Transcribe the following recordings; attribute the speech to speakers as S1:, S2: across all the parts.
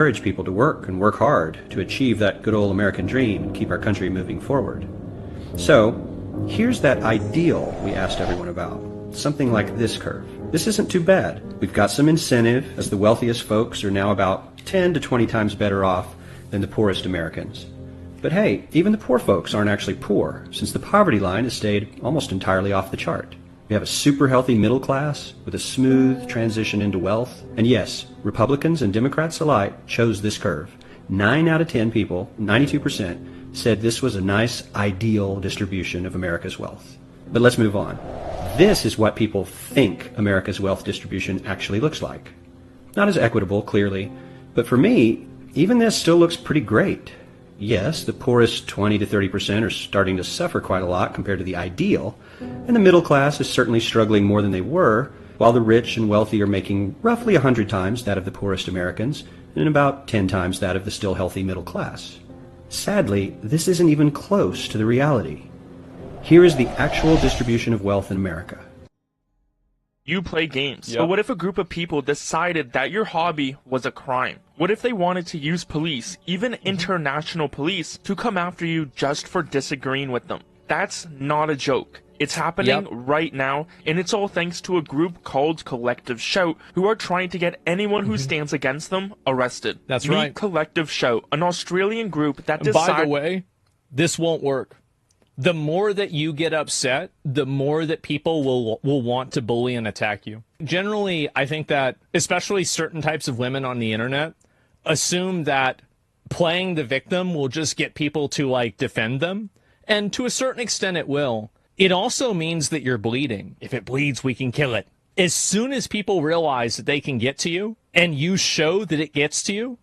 S1: encourage people to work and work hard to achieve that good old American dream and keep our country moving forward. So, here's that ideal we asked everyone about. Something like this curve. This isn't too bad. We've got some incentive, as the wealthiest folks are now about 10 to 20 times better off than the poorest Americans. But hey, even the poor folks aren't actually poor, since the poverty line has stayed almost entirely off the chart. We have a super healthy middle class with a smooth transition into wealth. And yes, Republicans and Democrats alike chose this curve. 9 out of 10 people, 92%, said this was a nice, ideal distribution of America's wealth. But let's move on. This is what people think America's wealth distribution actually looks like. Not as equitable, clearly, but for me, even this still looks pretty great. Yes, the poorest 20 to 30% are starting to suffer quite a lot compared to the ideal, and the middle class is certainly struggling more than they were, while the rich and wealthy are making roughly 100 times that of the poorest Americans, and about 10 times that of the still healthy middle class. Sadly, this isn't even close to the reality. Here is the actual distribution of wealth in America.
S2: You play games.
S3: Yep.
S2: But what if a group of people decided that your hobby was a crime? What if they wanted to use police, even international police, to come after you just for disagreeing with them? That's not a joke. It's happening right now, and it's all thanks to a group called Collective Shout, who are trying to get anyone who stands against them arrested.
S3: That's
S2: Meet
S3: right.
S2: Collective Shout, an Australian group that
S3: And by the way, this won't work. The more that you get upset, the more that people will want to bully and attack you. Generally, I think that especially certain types of women on the internet assume that playing the victim will just get people to like defend them. And to a certain extent it will. It also means that you're bleeding. If it bleeds, we can kill it. As soon as people realize that they can get to you and you show that it gets to you,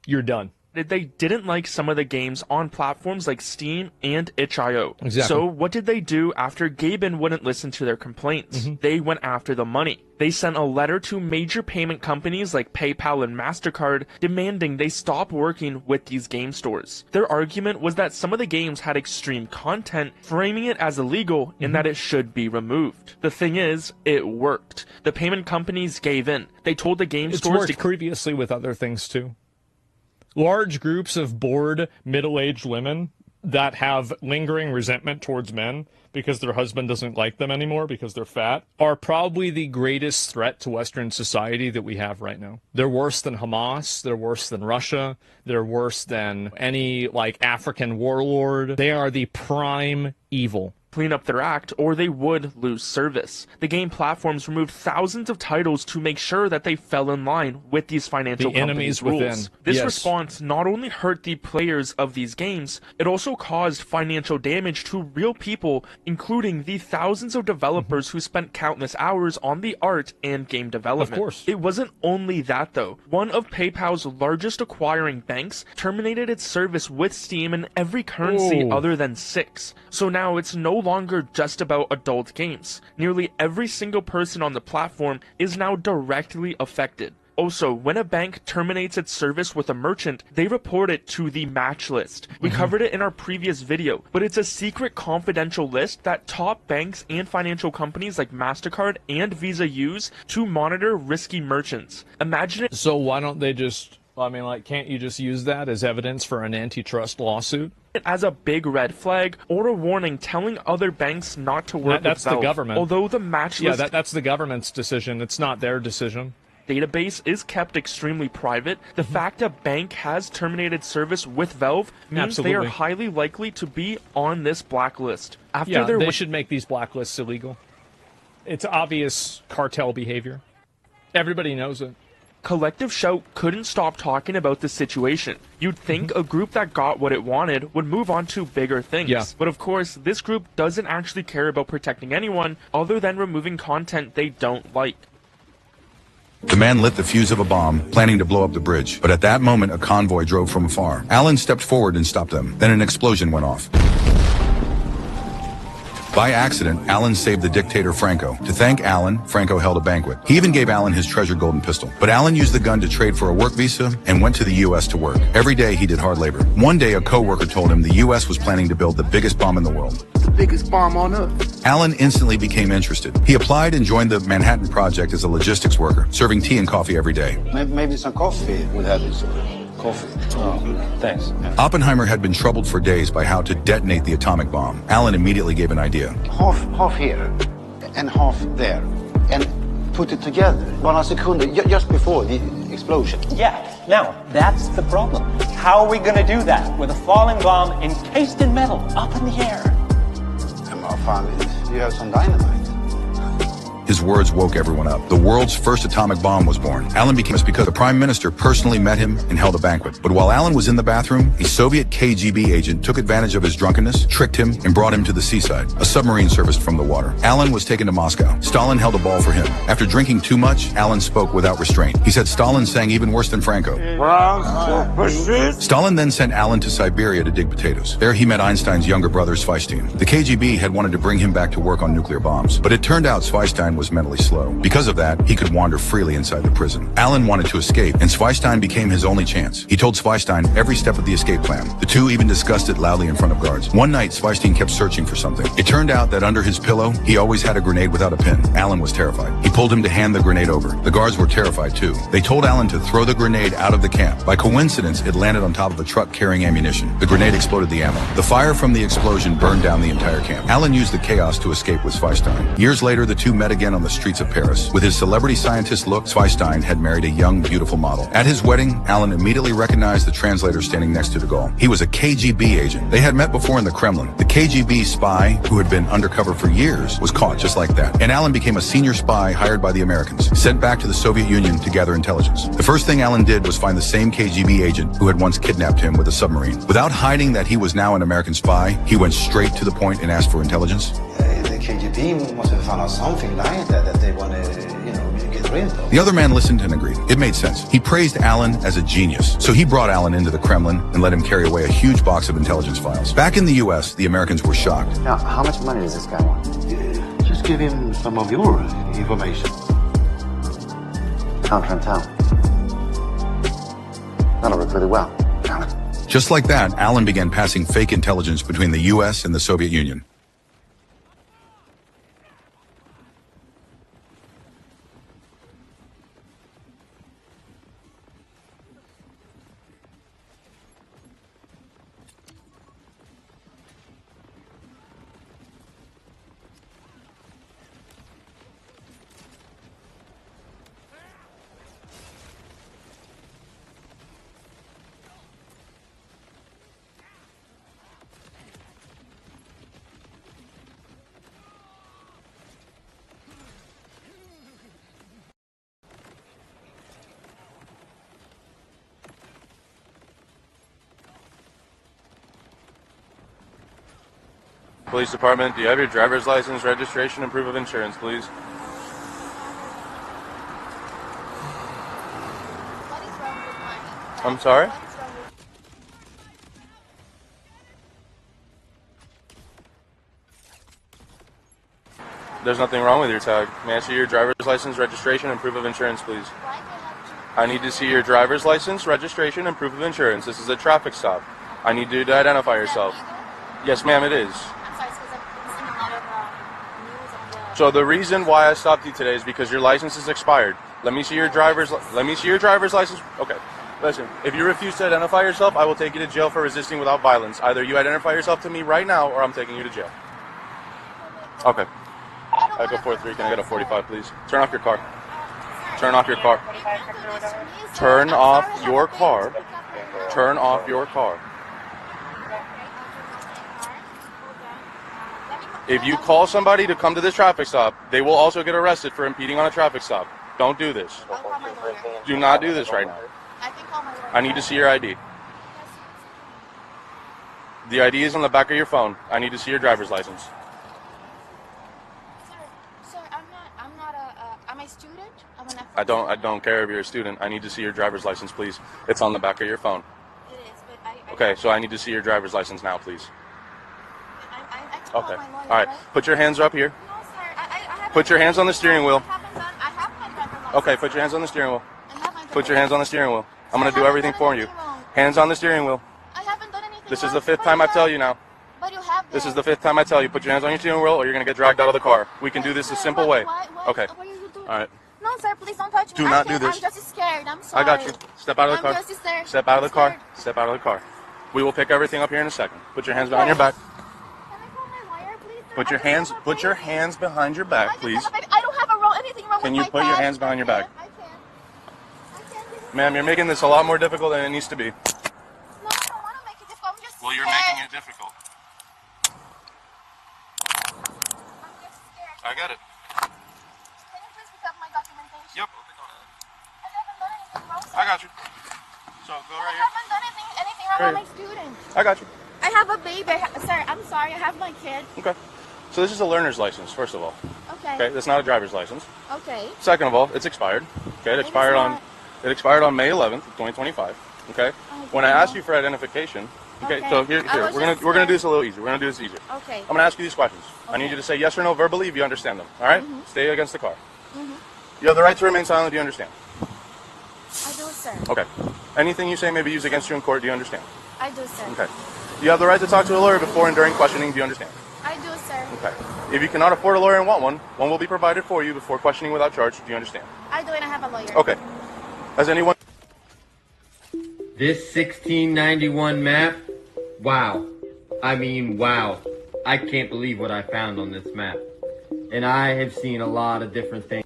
S3: you're done.
S2: They didn't like some of the games on platforms like Steam and itch.io.
S3: Exactly.
S2: So what did they do after Gaben wouldn't listen to their complaints? They went after the money. They sent a letter to major payment companies like PayPal and MasterCard demanding they stop working with these game stores. Their argument was that some of the games had extreme content, framing it as illegal and that it should be removed. The thing is, it worked. The payment companies gave in. They told the game
S3: It's
S2: stores
S3: worked previously with other things too. Large groups of bored, middle-aged women that have lingering resentment towards men because their husband doesn't like them anymore because they're fat are probably the greatest threat to Western society that we have right now. They're worse than Hamas. They're worse than Russia. They're worse than any, like, African warlord. They are the prime evil.
S2: Clean up their act, or they would lose service. The game platforms removed thousands of titles to make sure that they fell in line with these financial companies' rules.
S3: Within.
S2: This
S3: Yes.
S2: response not only hurt the players of these games, it also caused financial damage to real people, including the thousands of developers who spent countless hours on the art and game development.
S3: Of course.
S2: It wasn't only that, though. One of PayPal's largest acquiring banks terminated its service with Steam in every currency other than 6. So now it's no longer just about adult games. Nearly every single person on the platform is now directly affected. Also, when a bank terminates its service with a merchant, they report it to the match list. We covered it in our previous video, but it's a secret confidential list that top banks and financial companies like MasterCard and Visa use to monitor risky merchants. Imagine it
S3: So why don't they just, I mean, like, can't you just use that as evidence for an antitrust lawsuit?
S2: as a big red flag or a warning telling other banks not to work
S3: That's
S2: with Valve.
S3: the government.
S2: Although the match list
S3: that's the government's decision. It's not their decision.
S2: database is kept extremely private, the fact a bank has terminated service with Valve means they are
S3: Absolutely.
S2: highly likely to be on this blacklist. After
S3: Yeah,
S2: their
S3: they should make these blacklists illegal. It's obvious cartel behavior. Everybody knows it.
S2: Collective Shout couldn't stop talking about the situation. You'd think a group that got what it wanted would move on to bigger things.
S3: Yeah.
S2: But of course, this group doesn't actually care about protecting anyone other than removing content they don't like.
S4: The man lit the fuse of a bomb, planning to blow up the bridge. But at that moment, a convoy drove from afar. Alan stepped forward and stopped them. Then an explosion went off. By accident, Alan saved the dictator Franco. To thank Alan, Franco held a banquet. He even gave Alan his treasured golden pistol. But Alan used the gun to trade for a work visa and went to the U.S. to work. Every day he did hard labor. One day a co-worker told him the U.S. was planning to build the biggest bomb in the world.
S5: biggest bomb on Earth.
S4: Alan instantly became interested. He applied and joined the Manhattan Project as a logistics worker, serving tea and coffee every day.
S6: Maybe some coffee would help you, sir. Coffee. Oh, thanks. Yeah.
S4: Oppenheimer had been troubled for days by how to detonate the atomic bomb. Alan immediately gave an idea.
S6: Half here and half there. And put it together. 1 second, just before the explosion.
S7: Yeah, now, that's the problem. How are we going to do that with a falling bomb encased in metal up in the air?
S6: Fine, you have some dynamite.
S4: His words woke everyone up. The world's first atomic bomb was born. Alan became because the Prime Minister personally met him and held a banquet. But while Alan was in the bathroom, a Soviet KGB agent took advantage of his drunkenness, tricked him, and brought him to the seaside. A submarine surfaced from the water. Alan was taken to Moscow. Stalin held a ball for him. After drinking too much, Alan spoke without restraint. He said Stalin sang even worse than Franco. Stalin then sent Alan to Siberia to dig potatoes. There he met Einstein's younger brother, Zweistein. The KGB had wanted to bring him back to work on nuclear bombs, but it turned out Zweistein was mentally slow. Because of that, he could wander freely inside the prison. Alan wanted to escape, and Zweistein became his only chance. He told Zweistein every step of the escape plan. The two even discussed it loudly in front of guards. One night, Zweistein kept searching for something. It turned out that under his pillow, he always had a grenade without a pin. Alan was terrified. He pulled him to hand the grenade over. The guards were terrified too. They told Alan to throw the grenade out of the camp. By coincidence, it landed on top of a truck carrying ammunition. The grenade exploded the ammo. The fire from the explosion burned down the entire camp. Alan used the chaos to escape with Zweistein. Years later, the two met again on the streets of Paris. With his celebrity scientist look, Zweistein had married a young, beautiful model. At his wedding, Alan immediately recognized the translator standing next to de Gaulle. He was a KGB agent. They had met before in the Kremlin. The KGB spy, who had been undercover for years, was caught just like that. And Alan became a senior spy hired by the Americans, sent back to the Soviet Union to gather intelligence. The first thing Alan did was find the same KGB agent who had once kidnapped him with a submarine. Without hiding that he was now an American spy, he went straight to the point and asked for intelligence.
S6: The KGB must have found out something like that they want to, get rid of.
S4: The other man listened and agreed. It made sense. He praised Alan as a genius. So he brought Alan into the Kremlin and let him carry away a huge box of intelligence files. Back in the US, the Americans were shocked.
S6: Now, how much money does this guy want? Just give him some of your information. Counter in town. That'll work really well.
S4: Just like that, Alan began passing fake intelligence between the US and the Soviet Union.
S8: Police department, do you have your driver's license, registration, and proof of insurance, please? I'm sorry? There's nothing wrong with your tag. May I see your driver's license, registration, and proof of insurance, please? I need to see your driver's license, registration, and proof of insurance. This is a traffic stop. I need you to identify yourself. Yes, ma'am, it is. So the reason why I stopped you today is because your license is expired. Let me see your driver's license. Okay. Listen, if you refuse to identify yourself, I will take you to jail for resisting without violence. Either you identify yourself to me right now or I'm taking you to jail. Okay. I go 4-3. Can I get a 45, please? Turn off your car. Turn off your car. Turn off your car. Turn off your car. If you call somebody to come to this traffic stop, they will also get arrested for impeding on a traffic stop. Don't do this. Do not do this right now. I need to see your ID. The ID is on the back of your phone. I need to see your driver's license.
S9: Sir, I'm a student.
S8: I don't care if you're a student. I need to see your driver's license, please. It's on the back of your phone.
S9: It is, but
S8: Okay, so I need to see your driver's license now, please.
S9: I
S8: Okay. All right. Put your hands up here.
S9: No, sir. I
S8: Put your hands on the steering wheel.
S9: I have my driver's license.
S8: Okay, put your hands on the steering wheel.
S9: I have my
S8: Put your hands on the steering wheel. I'm going to do everything for you. Hands on the steering wheel.
S9: I haven't done anything
S8: This is
S9: wrong.
S8: the 5th time I tell you now.
S9: But you have
S8: This is the 5th time I tell you, put your hands on your steering wheel or you're going to get dragged out of the car. We can do this a simple way. Okay.
S9: What are you doing?
S8: All right.
S9: No, sir, please don't touch me.
S8: Do not do this.
S9: I'm just scared. I'm sorry.
S8: I got you. Step out of the car.
S9: I'm just scared.
S8: Step out of the car.
S9: Scared.
S8: Step out of the car. We will pick everything up here in a second. Put your hands behind your back.
S9: Can I call my lawyer, please? Sir?
S8: Put your hands behind your back, please.
S9: I don't have anything wrong with my
S8: Can you put your hands behind your back?
S9: I can't.
S8: Ma'am, you're making this a lot more difficult than it needs to be.
S9: No, I don't want to make it difficult. I'm just
S8: Well, you're
S9: scared.
S8: making it difficult.
S9: I'm just scared.
S8: I got it.
S9: Can you please pick up my documentation?
S8: Yep.
S9: I haven't done anything wrong, sir.
S8: I got you. So go
S9: I
S8: right here.
S9: haven't done anything wrong
S8: Right
S9: with my student.
S8: I got you.
S9: I have a baby. Sir, I'm sorry. I have my kid.
S8: Okay. So this is a learner's license, first of all.
S9: Okay.
S8: Okay, that's not a driver's license.
S9: Okay.
S8: Second of all, it's expired. Okay, it expired on May 11th, 2025. Okay. When I asked you for identification, okay, so here we're gonna do this a little easier. We're gonna do this easier.
S9: Okay.
S8: I'm gonna ask you these questions. I need you to say yes or no verbally if you understand them. All right? Stay against the car. You have the right to remain silent. Do you understand?
S9: I do, sir.
S8: Okay. Anything you say may be used against you in court. Do you understand?
S9: I do, sir.
S8: Okay. You have the right to talk to a lawyer before and during questioning. Do you understand?
S9: I do, sir.
S8: Okay. If you cannot afford a lawyer and want one, one will be provided for you before questioning without charge. Do you understand?
S9: I do, and I have a lawyer.
S8: Okay. Has anyone...
S5: This 1691 map, wow. I mean, wow. I can't believe what I found on this map. And I have seen a lot of different things.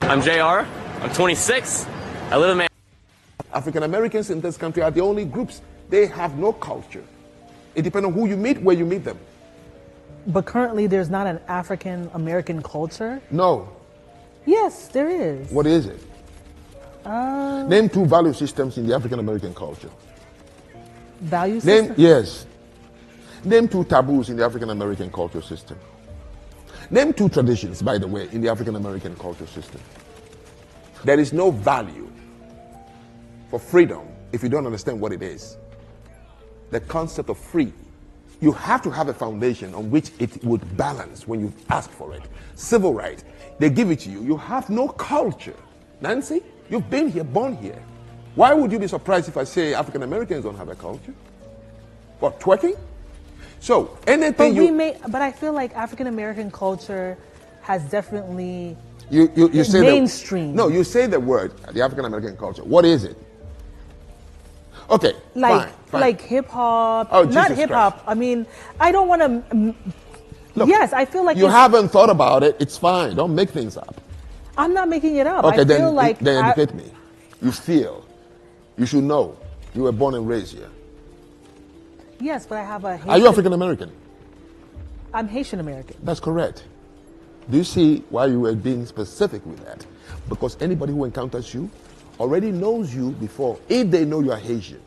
S10: I'm JR. I'm 26. I live in Man.
S11: African Americans in this country are the only groups. They have no culture. It depends on who you meet, where you meet them.
S12: But currently there's not an African American culture?
S11: No.
S12: Yes, there is.
S11: What is it? Name 2 value systems in the African American culture.
S12: Value system?
S11: Yes. Name 2 taboos in the African American culture system. Name 2 traditions, by the way, in the African American culture system. There is no value for freedom if you don't understand what it is. The concept of free. You have to have a foundation on which it would balance when you ask for it. Civil rights, they give it to you. You have no culture. Nancy, you've been here, born here. Why would you be surprised if I say African Americans don't have a culture? What, twerking? So anything
S12: but I feel like African American culture has definitely
S11: you say
S12: mainstream.
S11: No, you say the word the African American culture. What is it? Okay,
S12: fine. Like hip hop. Oh, not hip hop. I mean, I don't want to. Yes, I feel like
S11: you haven't thought about it. It's fine. Don't make things up.
S12: I'm not making it up.
S11: Okay,
S12: I feel like
S11: then educate me. You feel. You should know. You were born and raised here.
S12: Yes, but I have a Haitian.
S11: Are you African American?
S12: I'm Haitian American.
S11: That's correct. Do you see why you were being specific with that? Because anybody who encounters you already knows you before. If they know you are Haitian,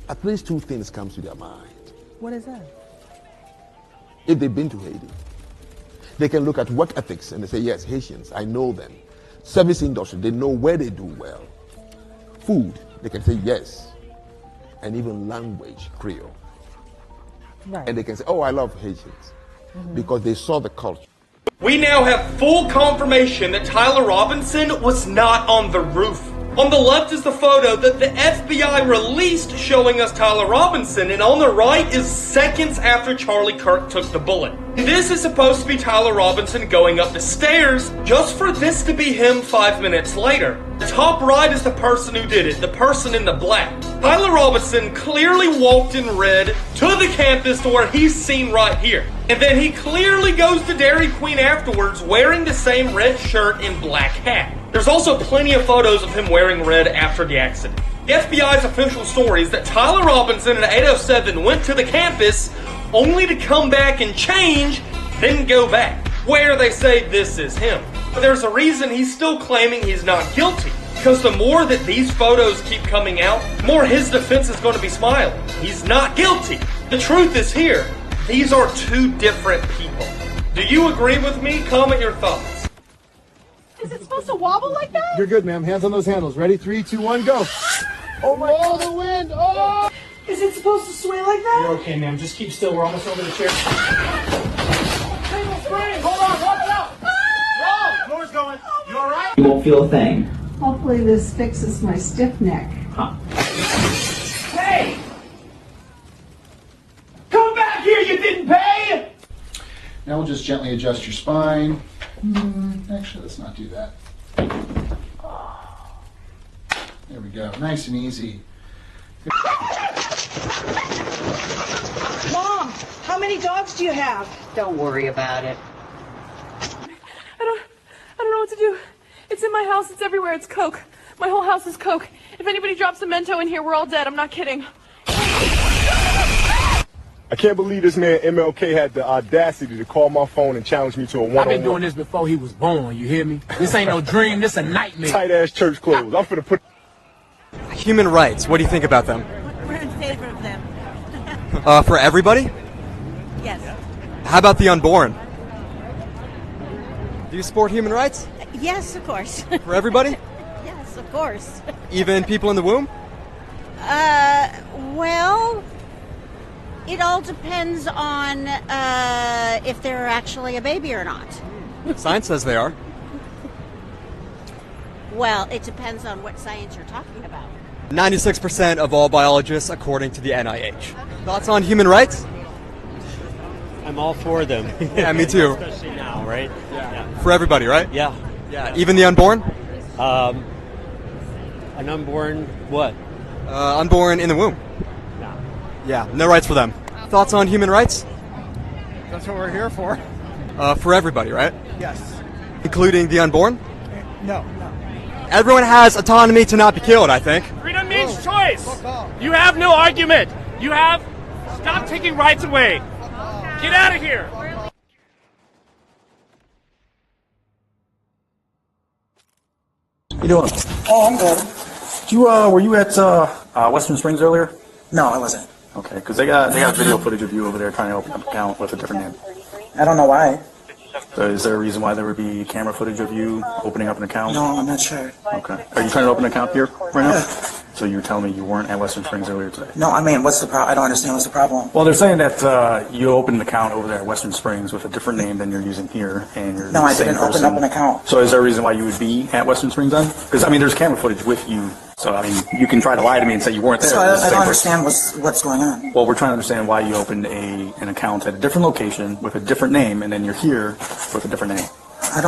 S11: at least 2 things come to their mind.
S12: What is that?
S11: If they've been to Haiti, they can look at work ethics and they say, yes, Haitians, I know them. Service industry, they know where they do well. Food, they can say yes. And even language, Creole.
S12: Right.
S11: And they can say, oh, I love Haitians. Because they saw the culture.
S13: We now have full confirmation that Tyler Robinson was not on the roof. On the left is the photo that the FBI released showing us Tyler Robinson, and on the right is seconds after Charlie Kirk took the bullet. This is supposed to be Tyler Robinson going up the stairs, just for this to be him 5 minutes later. The top right is the person who did it, the person in the black. Tyler Robinson clearly walked in red to the campus to where he's seen right here. And then he clearly goes to Dairy Queen afterwards wearing the same red shirt and black hat. There's also plenty of photos of him wearing red after the accident. The FBI's official story is that Tyler Robinson in 807 went to the campus only to come back and change, then go back, where they say this is him. But there's a reason he's still claiming he's not guilty, because the more that these photos keep coming out, the more his defense is going to be smiling. He's not guilty. The truth is here. These are two different people. Do you agree with me? Comment your thoughts.
S14: Is it supposed to wobble like that?
S15: You're good, ma'am. Hands on those handles. Ready? 3, 2, 1, go. Oh my God, the wind! Oh!
S14: Is it supposed to sway like that?
S15: You're okay, ma'am. Just keep still. We're almost over the chair.
S14: Single spring! Hold on, walk it out! Roll! Floor's going. You all right?
S16: You won't feel a thing.
S17: Hopefully this fixes my stiff neck.
S16: Huh.
S14: Hey! Come back here, you didn't pay!
S15: Now we'll just gently adjust your spine. Actually, let's not do that. There we go. Nice and easy.
S14: Mom, how many dogs do you have?
S17: Don't worry about it.
S18: I don't know what to do. It's in my house. It's everywhere. It's Coke. My whole house is Coke. If anybody drops a Mento in here, we're all dead. I'm not kidding.
S19: I can't believe this man MLK had the audacity to call my phone and challenge me to a one-on-one.
S20: I've been doing this before he was born, you hear me? This ain't no dream, this a nightmare.
S19: Tight-ass church clothes. I'm finna put...
S21: Human rights, what do you think about them?
S17: We're in favor of them.
S21: For everybody?
S17: Yes.
S21: How about the unborn? Do you support human rights?
S17: Yes, of course.
S21: For everybody?
S17: Yes, of course.
S21: Even people in the womb?
S17: Well, it all depends on if they're actually a baby or not.
S21: Science says they are.
S17: Well, it depends on what science you're talking about.
S21: 96% of all biologists, according to the NIH. Thoughts on human rights?
S22: I'm all for them.
S21: Yeah, me too.
S22: Especially now, right? Yeah.
S21: For everybody, right?
S22: Yeah.
S21: Yeah. Even the unborn?
S22: An unborn what?
S21: Unborn in the womb.
S22: No.
S21: Yeah, no rights for them. Thoughts on human rights?
S15: That's what we're here for.
S21: For everybody, right?
S15: Yes.
S21: Including the unborn?
S15: No.
S21: Everyone has autonomy to not be killed, I think.
S23: Freedom means choice. You have no argument. You have... Stop taking rights away. Get out of here.
S24: You doing? Oh, I'm good. Were you at Western Springs earlier? No, I wasn't. Okay, because they got video footage of you over there trying to open up an account with a different name.
S25: I don't know why.
S24: So is there a reason why there would be camera footage of you opening up an account?
S25: No, I'm not sure.
S24: Okay. Are you trying to open an account here right now?
S25: Yeah.
S24: So you're telling me you weren't at Western Springs earlier today?
S25: No, I mean, what's the problem? I don't understand what's the problem.
S24: Well, they're saying that you opened an account over there at Western Springs with a different name than you're using here, and you're
S25: No,
S24: the
S25: I
S24: same
S25: didn't
S24: person.
S25: open up an account.
S24: So is there a reason why you would be at Western Springs then? Because, I mean, there's camera footage with you. So, I mean, you can try to lie to me and say you weren't there.
S25: So
S24: It's the
S25: I
S24: same
S25: don't
S24: person.
S25: understand what's going on.
S24: Well, we're trying to understand why you opened an account at a different location with a different name, and then you're here with a different name.
S25: I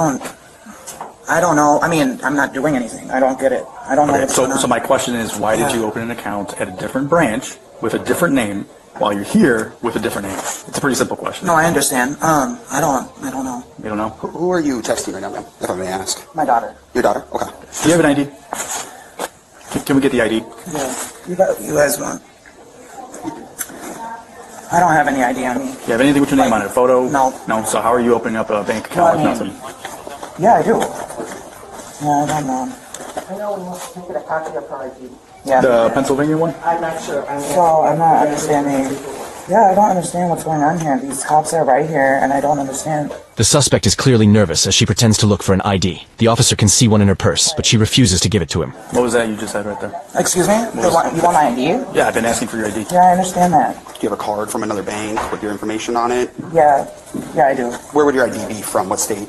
S25: don't know. I mean, I'm not doing anything. I don't get it. I don't know what's going on.
S24: So my question is, why did you open an account at a different branch with a different name while you're here with a different name? It's a pretty simple question.
S25: No, I understand. I don't know.
S24: You don't know?
S26: Who are you texting right now, ma'am, if I may ask?
S25: My daughter.
S26: Your daughter? Okay.
S24: Do you have an ID? Can we get the ID?
S25: Yeah. You guys want? I don't have any ID on me.
S24: You have anything with your name on it? A photo?
S25: No.
S24: No? So how are you opening up a bank account with nothing?
S25: Yeah, I do. Yeah, I don't know. I know we must make it a copy of her ID. Yeah.
S24: The Pennsylvania one?
S25: I'm not sure. So I'm not understanding. Yeah, I don't understand what's going on here. These cops are right here, and I don't understand.
S27: The suspect is clearly nervous as she pretends to look for an ID. The officer can see one in her purse, but she refuses to give it to him.
S24: What was that you just said right there?
S25: Excuse me? You want my ID?
S24: Yeah, I've been asking for your ID.
S25: Yeah, I understand that.
S26: Do you have a card from another bank with your information on it?
S25: Yeah, I do.
S26: Where would your ID be from? What state?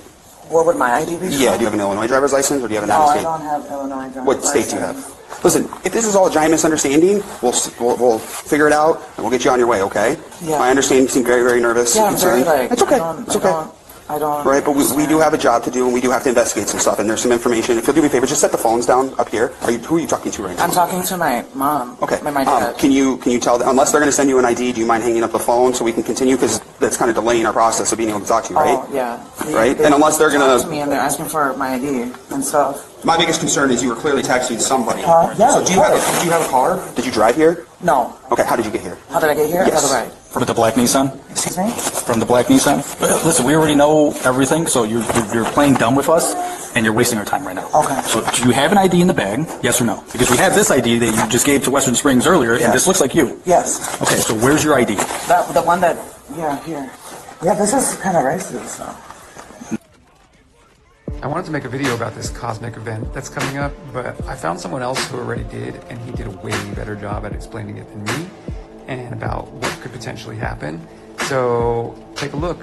S25: What would my ID be?
S26: Yeah, do you have an Illinois driver's license or do you have an
S25: No, I
S26: out-of-state?
S25: don't have Illinois driver's
S26: What state do you have? Listen, if this is all a giant misunderstanding, we'll figure it out and we'll get you on your way, okay?
S25: Yeah.
S26: I understand you seem very, very nervous.
S25: Yeah, I'm very,
S26: concerned.
S25: like,
S26: It's okay.
S25: I don't.
S26: Right, but we do have a job to do and we do have to investigate some stuff and there's some information. If you'll do me a favor, just set the phones down up here. Who are you talking to right now?
S25: I'm talking to my mom.
S26: Okay.
S25: And my dad.
S26: Can you tell them, unless they're going to send you an ID, do you mind hanging up the phone so we can continue? Because that's kind of delaying our process of being able to talk to you, right?
S25: Oh, yeah.
S26: Right? And unless they're going
S25: talk to me and they're asking for my ID and stuff.
S26: My biggest concern is you were clearly texting somebody.
S25: Yeah,
S26: so do you have a car? Did you drive here?
S25: No.
S26: Okay, how did you get here?
S25: How did I get here?
S26: Yes.
S25: I got a ride.
S24: From the black Nissan?
S25: Excuse me?
S24: From the black Nissan? Listen, we already know everything, so you're playing dumb with us, and you're wasting our time right now.
S25: Okay.
S24: So do you have an ID in the bag? Yes or no? Because we have this ID that you just gave to Western Springs earlier, and this looks like you.
S25: Yes.
S24: Okay, so where's your ID?
S25: The one that, here. Yeah, this is kind of racist, so.
S1: I wanted to make a video about this cosmic event that's coming up, but I found someone else who already did, and he did a way better job at explaining it than me and about what could potentially happen. So take a look,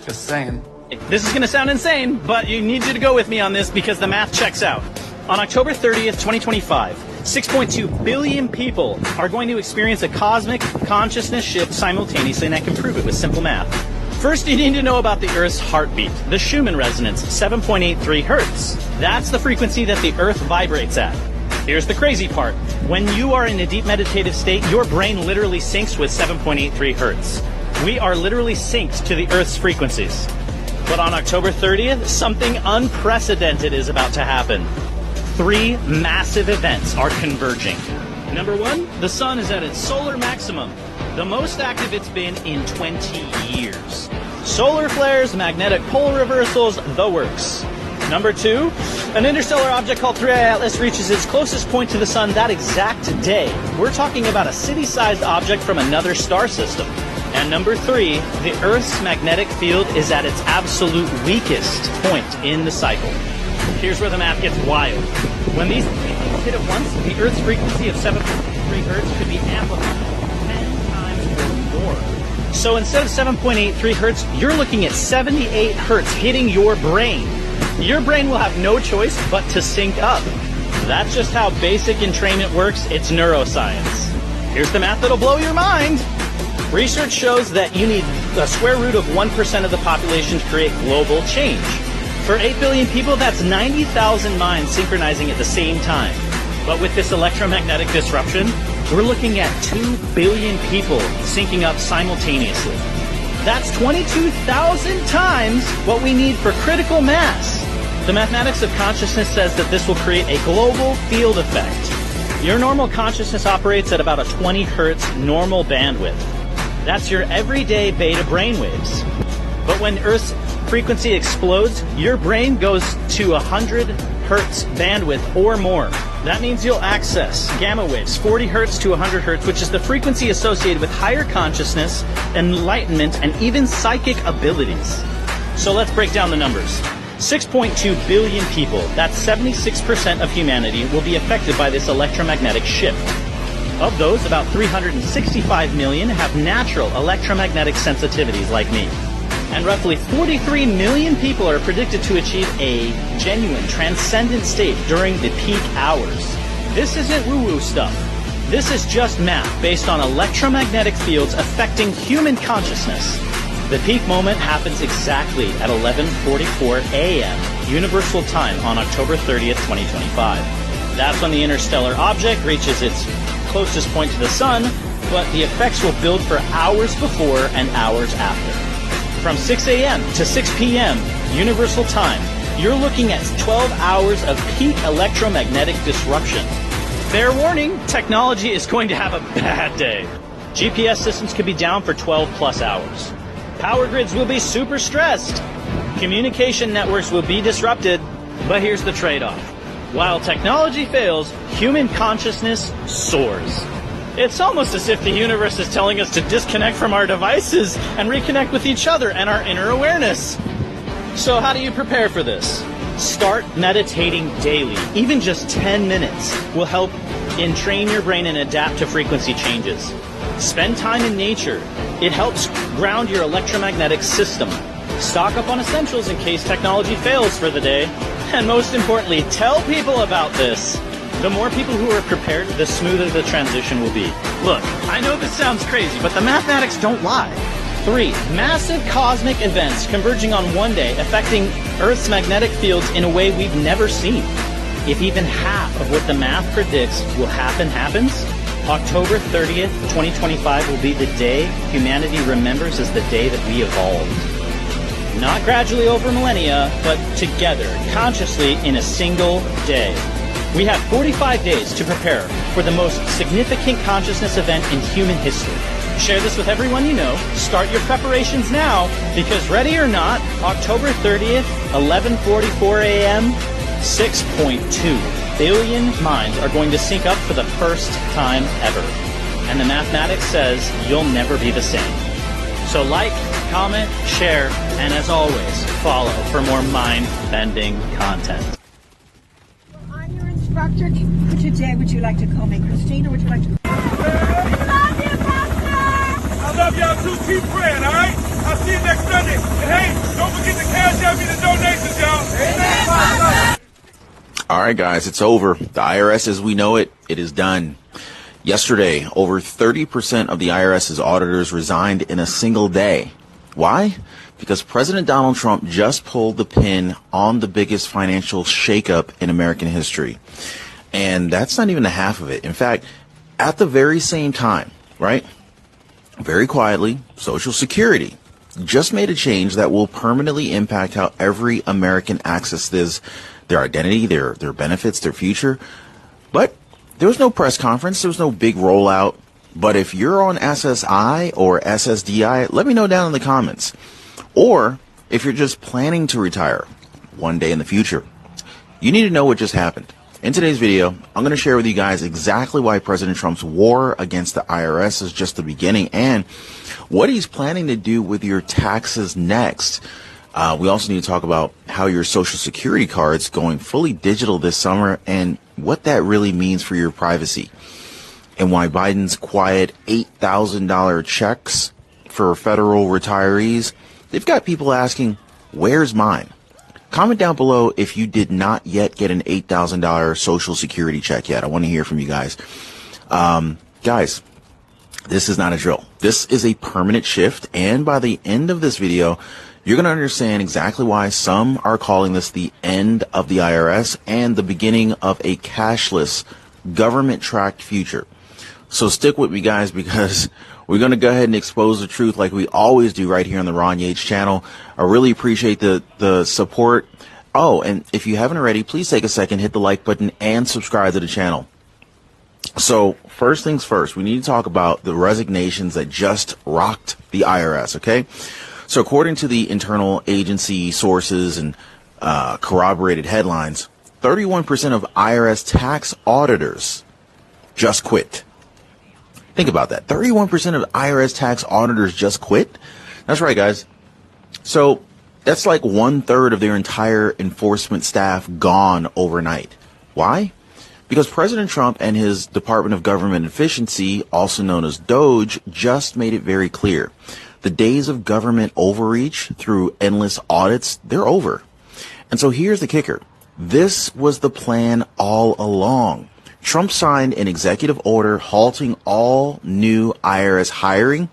S1: just saying.
S2: This is going to sound insane, but you need to go with me on this because the math checks out. On October 30th, 2025, 6.2 billion people are going to experience a cosmic consciousness shift simultaneously, and I can prove it with simple math. First, you need to know about the Earth's heartbeat, the Schumann resonance, 7.83 hertz. That's the frequency that the Earth vibrates at. Here's the crazy part. When you are in a deep meditative state, your brain literally syncs with 7.83 hertz. We are literally synced to the Earth's frequencies. But on October 30th, something unprecedented is about to happen. 3 massive events are converging. Number 1, the sun is at its solar maximum, the most active it's been in 20 years. Solar flares, magnetic pole reversals, the works. Number 2, an interstellar object called 3I Atlas reaches its closest point to the sun that exact day. We're talking about a city-sized object from another star system. And number 3, the Earth's magnetic field is at its absolute weakest point in the cycle. Here's where the math gets wild. When these things hit at once, the Earth's frequency of 7.3 hertz could be amplified 10 times or more. So instead of 7.83 hertz, you're looking at 78 hertz hitting your brain. Your brain will have no choice but to sync up. That's just how basic entrainment works. It's neuroscience. Here's the math that'll blow your mind. Research shows that you need a square root of 1% of the population to create global change. For 8 billion people, that's 90,000 minds synchronizing at the same time. But with this electromagnetic disruption, we're looking at 2 billion people syncing up simultaneously. That's 22,000 times what we need for critical mass. The mathematics of consciousness says that this will create a global field effect. Your normal consciousness operates at about a 20 hertz normal bandwidth. That's your everyday beta brainwaves. But when Earth's frequency explodes, your brain goes to 100 hertz bandwidth or more. That means you'll access gamma waves, 40 hertz to 100 hertz, which is the frequency associated with higher consciousness, enlightenment, and even psychic abilities. So let's break down the numbers. 6.2 billion people, that's 76% of humanity, will be affected by this electromagnetic shift. Of those, about 365 million have natural electromagnetic sensitivities like me. And roughly 43 million people are predicted to achieve a genuine transcendent state during the peak hours. This isn't woo-woo stuff. This is just math based on electromagnetic fields affecting human consciousness. The peak moment happens exactly at 11:44 a.m. Universal Time on October 30th, 2025. That's when the interstellar object reaches its closest point to the sun, but the effects will build for hours before and hours after. From 6 a.m. to 6 p.m. Universal Time, you're looking at 12 hours of peak electromagnetic disruption. Fair warning, technology is going to have a bad day. GPS systems could be down for 12 plus hours. Power grids will be super stressed. Communication networks will be disrupted, but here's the trade-off. While technology fails, human consciousness soars. It's almost as if the universe is telling us to disconnect from our devices and reconnect with each other and our inner awareness. So how do you prepare for this? Start meditating daily. Even just 10 minutes will help entrain your brain and adapt to frequency changes. Spend time in nature. It helps ground your electromagnetic system. Stock up on essentials in case technology fails for the day. And most importantly, tell people about this. The more people who are prepared, the smoother the transition will be. Look, I know this sounds crazy, but the mathematics don't lie. 3. Massive cosmic events converging on one day, affecting Earth's magnetic fields in a way we've never seen. If even half of what the math predicts will happens, October 30th, 2025 will be the day humanity remembers as the day that we evolved. Not gradually over millennia, but together, consciously in a single day. We have 45 days to prepare for the most significant consciousness event in human history. Share this with everyone you know. Start your preparations now, because ready or not, October 30th, 11:44 a.m., 6.2 billion minds are going to sync up for the first time ever. And the mathematics says you'll never be the same. So like, comment, share, and as always, follow for more mind-bending content.
S3: I'm your instructor. Today, would you like to call me Christine, or would you like to...
S14: I love y'all too. Keep praying, all right? I'll see you next Sunday. And hey, don't forget to cash out me the donations, y'all. Amen.
S4: All right, guys, it's over. The IRS as we know it, it is done. Yesterday, over 30% of the IRS's auditors resigned in a single day. Why? Because President Donald Trump just pulled the pin on the biggest financial shakeup in American history. And that's not even the half of it. In fact, at the very same time, right? Very quietly, Social Security just made a change that will permanently impact how every American accesses their identity, their benefits, their future. But there was no press conference. There was no big rollout. But if you're on SSI or SSDI, let me know down in the comments. Or if you're just planning to retire one day in the future, you need to know what just happened. In today's video, I'm going to share with you guys exactly why President Trump's war against the IRS is just the beginning and what he's planning to do with your taxes next. We also need to talk about how your Social Security card's going fully digital this summer and what that really means for your privacy, and why Biden's quiet $8,000 checks for federal retirees, they've got people asking, where's mine? Comment down below if you did not yet get an $8,000 Social Security check yet. I want to hear from you guys. Guys, this is not a drill. This is a permanent shift, and by the end of this video, you're going to understand exactly why some are calling this the end of the IRS and the beginning of a cashless, government-tracked future. So stick with me, guys, because we're going to go ahead and expose the truth like we always do right here on the Ron Yates channel. I really appreciate the support. Oh, and if you haven't already, please take a second, hit the like button, and subscribe to the channel. So first things first, we need to talk about the resignations that just rocked the IRS, okay? So according to the internal agency sources and corroborated headlines, 31% of IRS tax auditors just quit. Think about that. 31% of IRS tax auditors just quit. That's right, guys. So that's like 1/3 of their entire enforcement staff gone overnight. Why? Because President Trump and his Department of Government Efficiency, also known as DOGE, just made it very clear. The days of government overreach through endless audits, they're over. And so here's the kicker. This was the plan all along. Trump signed an executive order halting all new IRS hiring,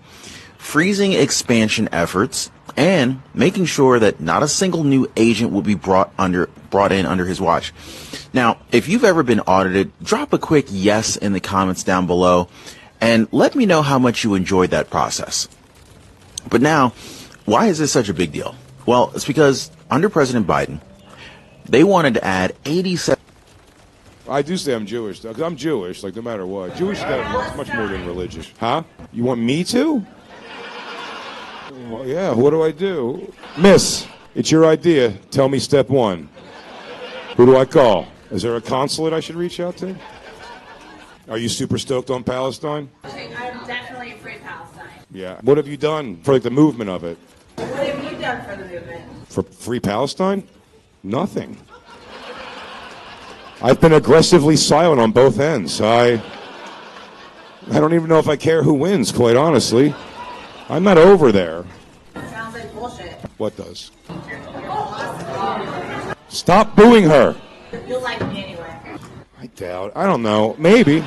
S4: freezing expansion efforts, and making sure that not a single new agent will be brought in under his watch. Now, if you've ever been audited, drop a quick yes in the comments down below and let me know how much you enjoyed that process. But now, why is this such a big deal? Well, it's because under President Biden, they wanted to add 87.
S19: I do say I'm Jewish, though, because I'm Jewish, like, no matter what. Jewish is much more than religious. Huh? You want me to? Well, yeah, what do I do? Miss, it's your idea. Tell me step one. Who do I call? Is there a consulate I should reach out to? Are you super stoked on Palestine?
S18: I'm definitely free Palestine.
S19: Yeah. What have you done for, like, the movement of it?
S18: What have you done for the movement?
S19: For free Palestine? Nothing. I've been aggressively silent on both ends. I don't even know if I care who wins, quite honestly. I'm not over there.
S18: Sounds like bullshit.
S19: What does? Stop booing her.
S3: You'll like me anyway.
S19: I doubt. I don't know. Maybe.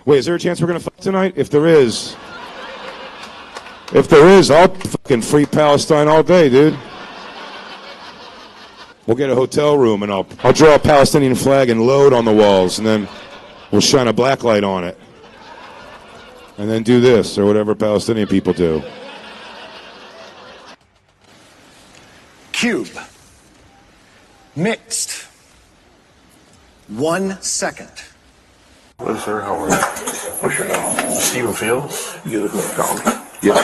S19: Wait, is there a chance we're going to fight tonight? If there is, I'll fucking free Palestine all day, dude. We'll get a hotel room and I'll draw a Palestinian flag and load on the walls, and then we'll shine a black light on it. And then do this, or whatever Palestinian people do.
S5: Cube. Mixed. 1 second.
S6: Hello, sir. How are you? What's your name? Stephen Fields. You look like Tom. Yes,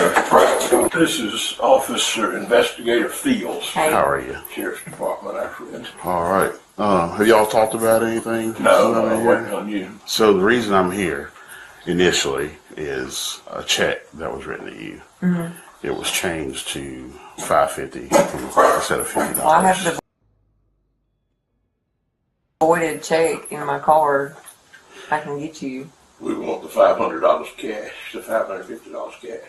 S6: sir. This is Officer Investigator Fields. How are you? Sheriff's Department, our friend. All right. Have y'all talked about anything? No, I'm waiting on you. So the reason I'm here initially is a check that was written to you.
S25: Mm-hmm.
S6: It was changed to $550 instead of $50.
S25: Well, I have the voided check in my card. I can get you.
S6: We want the $500 cash, the $550 cash.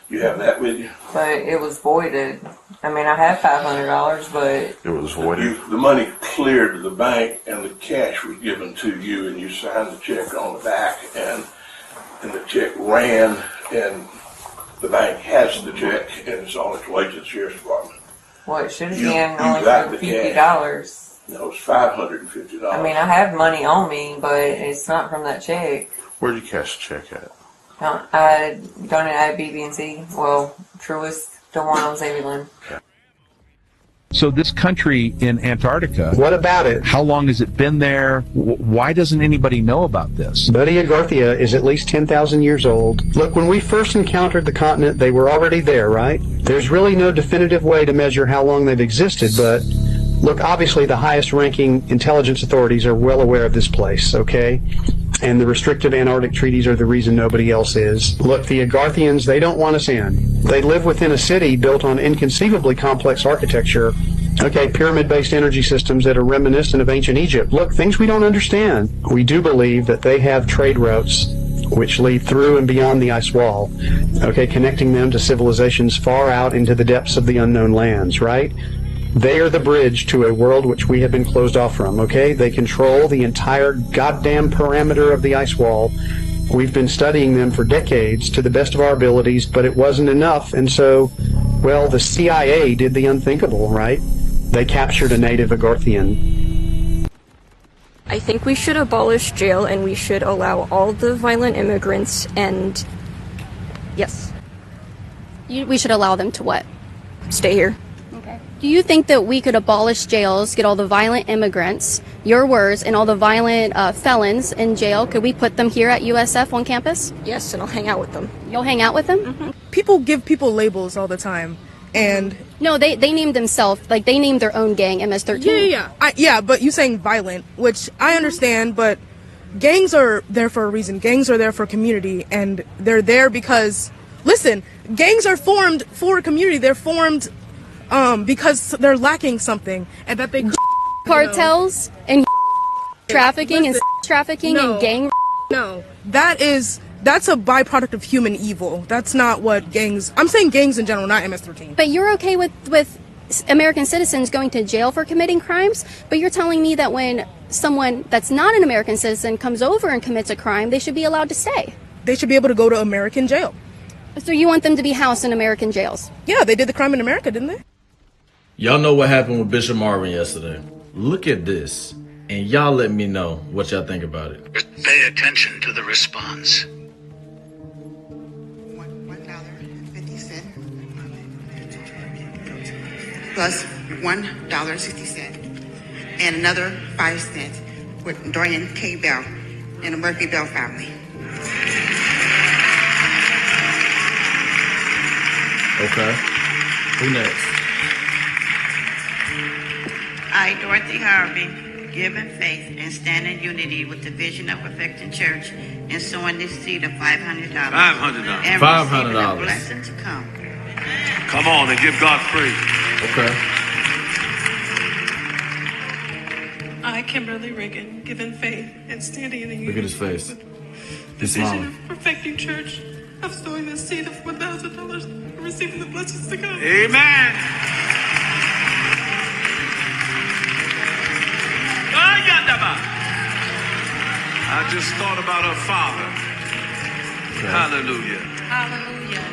S6: You have that with you?
S25: But it was voided. I mean, I have $500, but
S6: it was voided. The money cleared to the bank, and the cash was given to you, and you signed the check on the back, and the check ran, and the bank has the check, and it's on its way to the Sheriff's Department.
S25: well, it should have been only for $50.
S6: No, it's $550.
S25: I mean, I have money on me, but it's not from that check.
S6: Where'd you cash the check at?
S25: I donated at BB&C. Well, Truist, the one on Zebulon.
S7: So this country in Antarctica,
S8: what about it?
S7: How long has it been there? Why doesn't anybody know about this?
S8: Buddy Agarthia is at least 10,000 years old. Look, when we first encountered the continent, they were already there, right? There's really no definitive way to measure how long they've existed, but look, obviously the highest ranking intelligence authorities are well aware of this place, okay? And the restrictive Antarctic treaties are the reason nobody else is. Look, the Agarthians, they don't want us in. They live within a city built on inconceivably complex architecture, okay, pyramid-based energy systems that are reminiscent of ancient Egypt. Look, things we don't understand. We do believe that they have trade routes which lead through and beyond the ice wall, okay, connecting them to civilizations far out into the depths of the unknown lands, right? They are the bridge to a world which we have been closed off from, okay? They control the entire goddamn parameter of the ice wall. We've been studying them for decades to the best of our abilities, but it wasn't enough, and so, well, the CIA did the unthinkable, right? They captured a native Agarthian.
S9: I think we should abolish jail and we should allow all the violent immigrants and... Yes.
S10: We should allow them to what?
S9: Stay here.
S10: Do you think that we could abolish jails, get all the violent immigrants, your words, and all the violent felons in jail? Could we put them here at USF on campus?
S9: Yes, and I'll hang out with them.
S10: You'll hang out with them?
S9: Mm-hmm.
S16: People give people labels all the time, and...
S10: No, they named themselves, like they named their own gang, MS-13.
S16: Yeah, but you saying violent, which I understand, but gangs are there for a reason. Gangs are there for community, and they're there because... Listen, gangs are formed for a community. They're formed... because they're lacking something, and that they
S10: cartels and trafficking and trafficking and gang.
S16: No, that's a byproduct of human evil. That's not what gangs. I'm saying gangs in general, not MS-13.
S10: But you're okay with American citizens going to jail for committing crimes, but you're telling me that when someone that's not an American citizen comes over and commits a crime, they should be allowed to stay.
S16: They should be able to go to American jail.
S10: So you want them to be housed in American jails?
S16: Yeah, they did the crime in America, didn't they?
S28: Y'all know what happened with Bishop Marvin yesterday. Look at this, and y'all let me know what y'all think about it.
S29: Pay attention to the response.
S30: $1.50 plus $1.60 and another 5 cents with Dorian K. Bell and the Murphy Bell family.
S28: Okay. Who next?
S30: I, Dorothy Harvey, give in faith and stand in unity with the vision of Perfecting Church and sowing this seed of $500.
S28: $500.
S30: And receiving a blessing to come.
S29: Come on and give God praise.
S28: Okay.
S18: I, Kimberly Riggin, give in faith and standing in the unity.
S28: Look at his face.
S18: The
S28: He's
S18: vision
S28: smiling.
S18: of Perfecting Church of sowing this seed of $1,000 and receiving the blessings to come.
S29: Amen. I just thought about her father. Hallelujah.
S11: Hallelujah.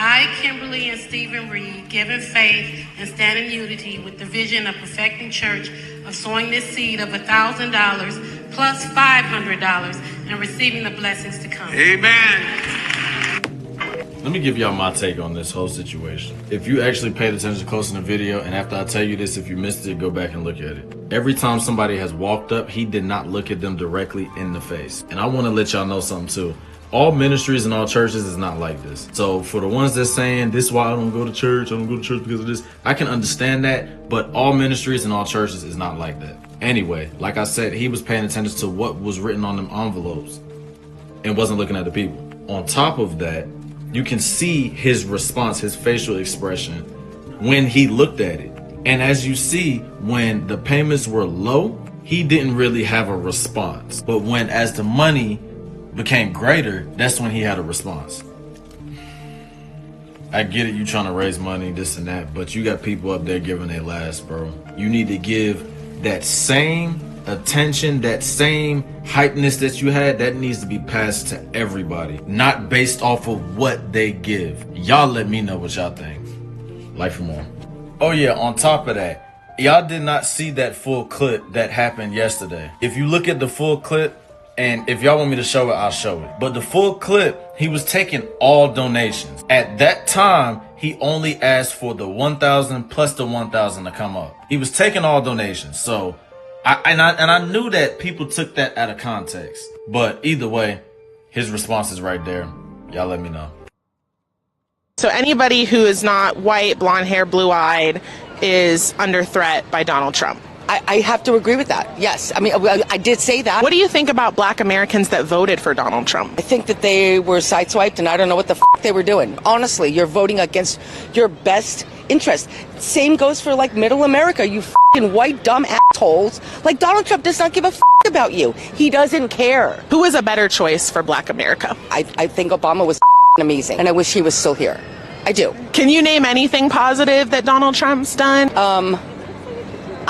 S11: I, Kimberly and Stephen Reed, give in faith and stand in unity with the vision of perfecting church of sowing this seed of $1,000 plus $500 and receiving the blessings to come.
S29: Amen.
S28: Let me give y'all my take on this whole situation. If you actually paid attention close in the video, and after I tell you this, if you missed it, go back and look at it. Every time somebody has walked up, he did not look at them directly in the face. And I want to let y'all know something too. All ministries and all churches is not like this. So for the ones that's saying, this is why I don't go to church, I don't go to church because of this, I can understand that, but all ministries and all churches is not like that. Anyway, like I said, he was paying attention to what was written on them envelopes and wasn't looking at the people. On top of that, you can see his response, his facial expression when he looked at it. And as you see, when the payments were low, he didn't really have a response. But when, as the money became greater, that's when he had a response. I get it, you trying to raise money, this and that, but you got people up there giving their last, bro. You need to give that same attention, that same hypeness that you had, that needs to be passed to everybody, not based off of what they give. Y'all let me know what y'all think. Like for more. Oh yeah, on top of that, y'all did not see that full clip that happened yesterday. If you look at the full clip, and if y'all want me to show it, I'll show it. But the full clip, he was taking all donations. At that time, he only asked for the 1,000 plus the 1,000 to come up. He was taking all donations. So, I knew that people took that out of context. But either way, his response is right there. Y'all let me know.
S12: So anybody who is not white, blonde hair, blue-eyed is under threat by Donald Trump.
S13: I have to agree with that. Yes. I mean, I did say that.
S12: What do you think about black Americans that voted for Donald Trump?
S13: I think that they were sideswiped, and I don't know what the they were doing. Honestly, you're voting against your best interest. Same goes for, like, middle America, you white, dumb assholes. Like, Donald Trump does not give a about you. He doesn't care.
S12: Who is a better choice for black America?
S13: I think Obama was amazing, and I wish he was still here. I do.
S12: Can you name anything positive that Donald Trump's done?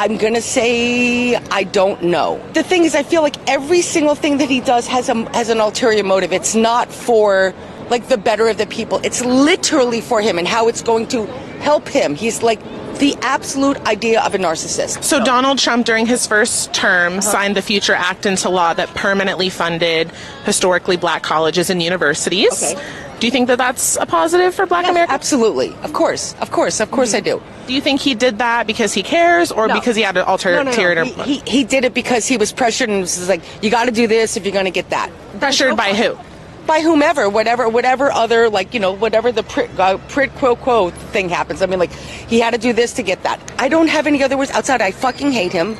S13: I'm going to say I don't know. The thing is, I feel like every single thing that he does has an ulterior motive. It's not for, like, the better of the people. It's literally for him and how it's going to help him. He's like the absolute idea of a narcissist.
S12: So Donald Trump, during his first term, signed the Future Act into law that permanently funded historically black colleges and universities. Okay. Do you think that that's a positive for black Americans?
S13: Absolutely. Of course I do.
S12: Do you think he did that because he cares or because he had an ulterior motive?
S13: He did it because he was pressured and was like, you got to do this if you're going to get that.
S12: Pressured by who?
S13: By whomever, whatever other, like, you know, whatever the prid quo quo thing happens. I mean, like, he had to do this to get that. I don't have any other words outside. I fucking hate him.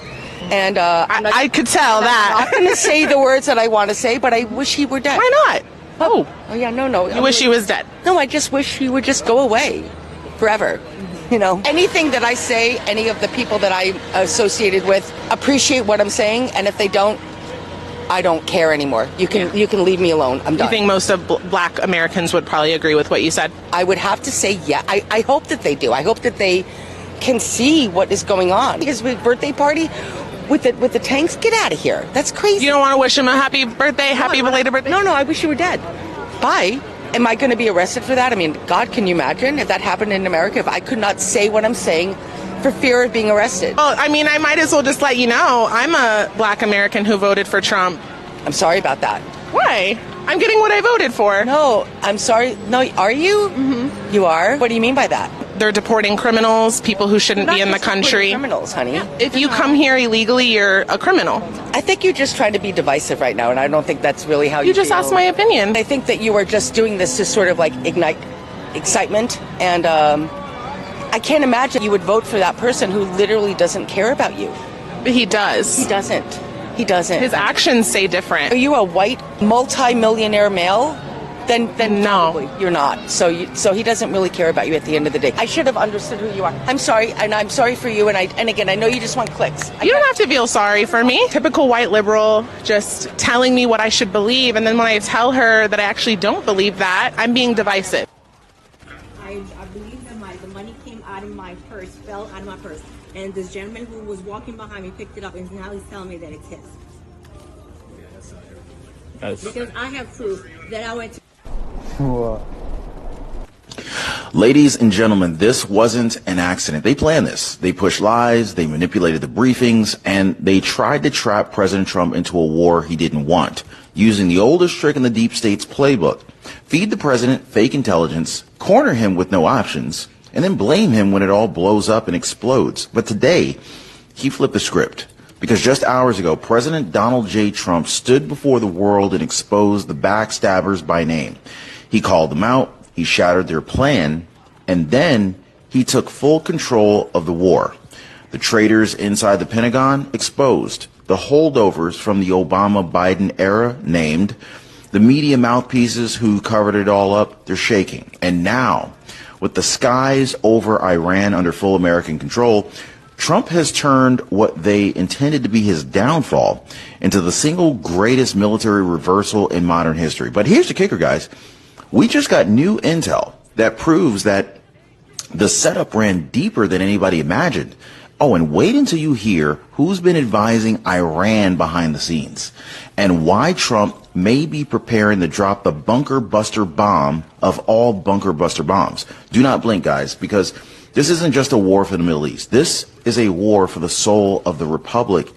S13: And
S12: I could tell that.
S13: I'm not going to say the words that I want to say, but I wish he were dead.
S12: Why not?
S13: Oh yeah, no.
S12: You wish he was dead?
S13: No, I just wish he would just go away forever. You know, anything that I say, any of the people that I'm associated with appreciate what I'm saying, and if they don't, I don't care anymore. You can leave me alone. I'm done.
S12: You think most of black Americans would probably agree with what you said?
S13: I would have to say yeah. I hope that they do. I hope that they can see what is going on. His birthday party with the tanks, get out of here. That's crazy.
S12: You don't want to wish him a happy birthday, happy belated birthday?
S13: No, I wish you were dead. Bye. Am I going to be arrested for that? I mean, God, can you imagine if that happened in America? If I could not say what I'm saying for fear of being arrested.
S12: Well, I mean, I might as well just let you know, I'm a black American who voted for Trump.
S13: I'm sorry about that.
S12: Why? I'm getting what I voted for.
S13: No, I'm sorry. No, are you? Mm-hmm. You are? What do you mean by that?
S12: They're deporting criminals, people who shouldn't be in the country.
S13: Criminals, honey. Yeah.
S12: If you come here illegally, you're a criminal.
S13: I think you're just trying to be divisive right now, and I don't think that's really how you
S12: just
S13: feel.
S12: asked my opinion.
S13: I think that you are just doing this to sort of like ignite excitement, and I can't imagine you would vote for that person who literally doesn't care about you.
S12: But he does.
S13: He doesn't. He doesn't.
S12: His actions say different.
S13: Are you a white multi-millionaire male? Then
S12: no,
S13: probably you're not. So he doesn't really care about you at the end of the day. I should have understood who you are. I'm sorry, and I'm sorry for you. And again, I know you just want clicks.
S12: You don't have to feel sorry for me. Typical white liberal, just telling me what I should believe, and then when I tell her that I actually don't believe that, I'm being divisive.
S1: I believe that the money came out of my purse, fell out of my purse. And this gentleman who was walking behind me picked it up, and now he's telling me that it's his. Because I have proof that I went to...
S4: Ladies and gentlemen, this wasn't an accident. They planned this. They pushed lies, they manipulated the briefings, and they tried to trap President Trump into a war he didn't want, using the oldest trick in the deep state's playbook. Feed the president fake intelligence, corner him with no options, and then blame him when it all blows up and explodes. But today, he flipped the script. Because just hours ago, President Donald J. Trump stood before the world and exposed the backstabbers by name. He called them out, he shattered their plan, and then he took full control of the war. The traitors inside the Pentagon exposed. The holdovers from the Obama-Biden era named. The media mouthpieces who covered it all up, they're shaking. And now, with the skies over Iran under full American control, Trump has turned what they intended to be his downfall into the single greatest military reversal in modern history. But here's the kicker, guys. We just got new intel that proves that the setup ran deeper than anybody imagined. Oh, and wait until you hear who's been advising Iran behind the scenes and why Trump may be preparing to drop the bunker buster bomb of all bunker buster bombs. Do not blink, guys, because this isn't just a war for the Middle East. This is a war for the soul of the Republic.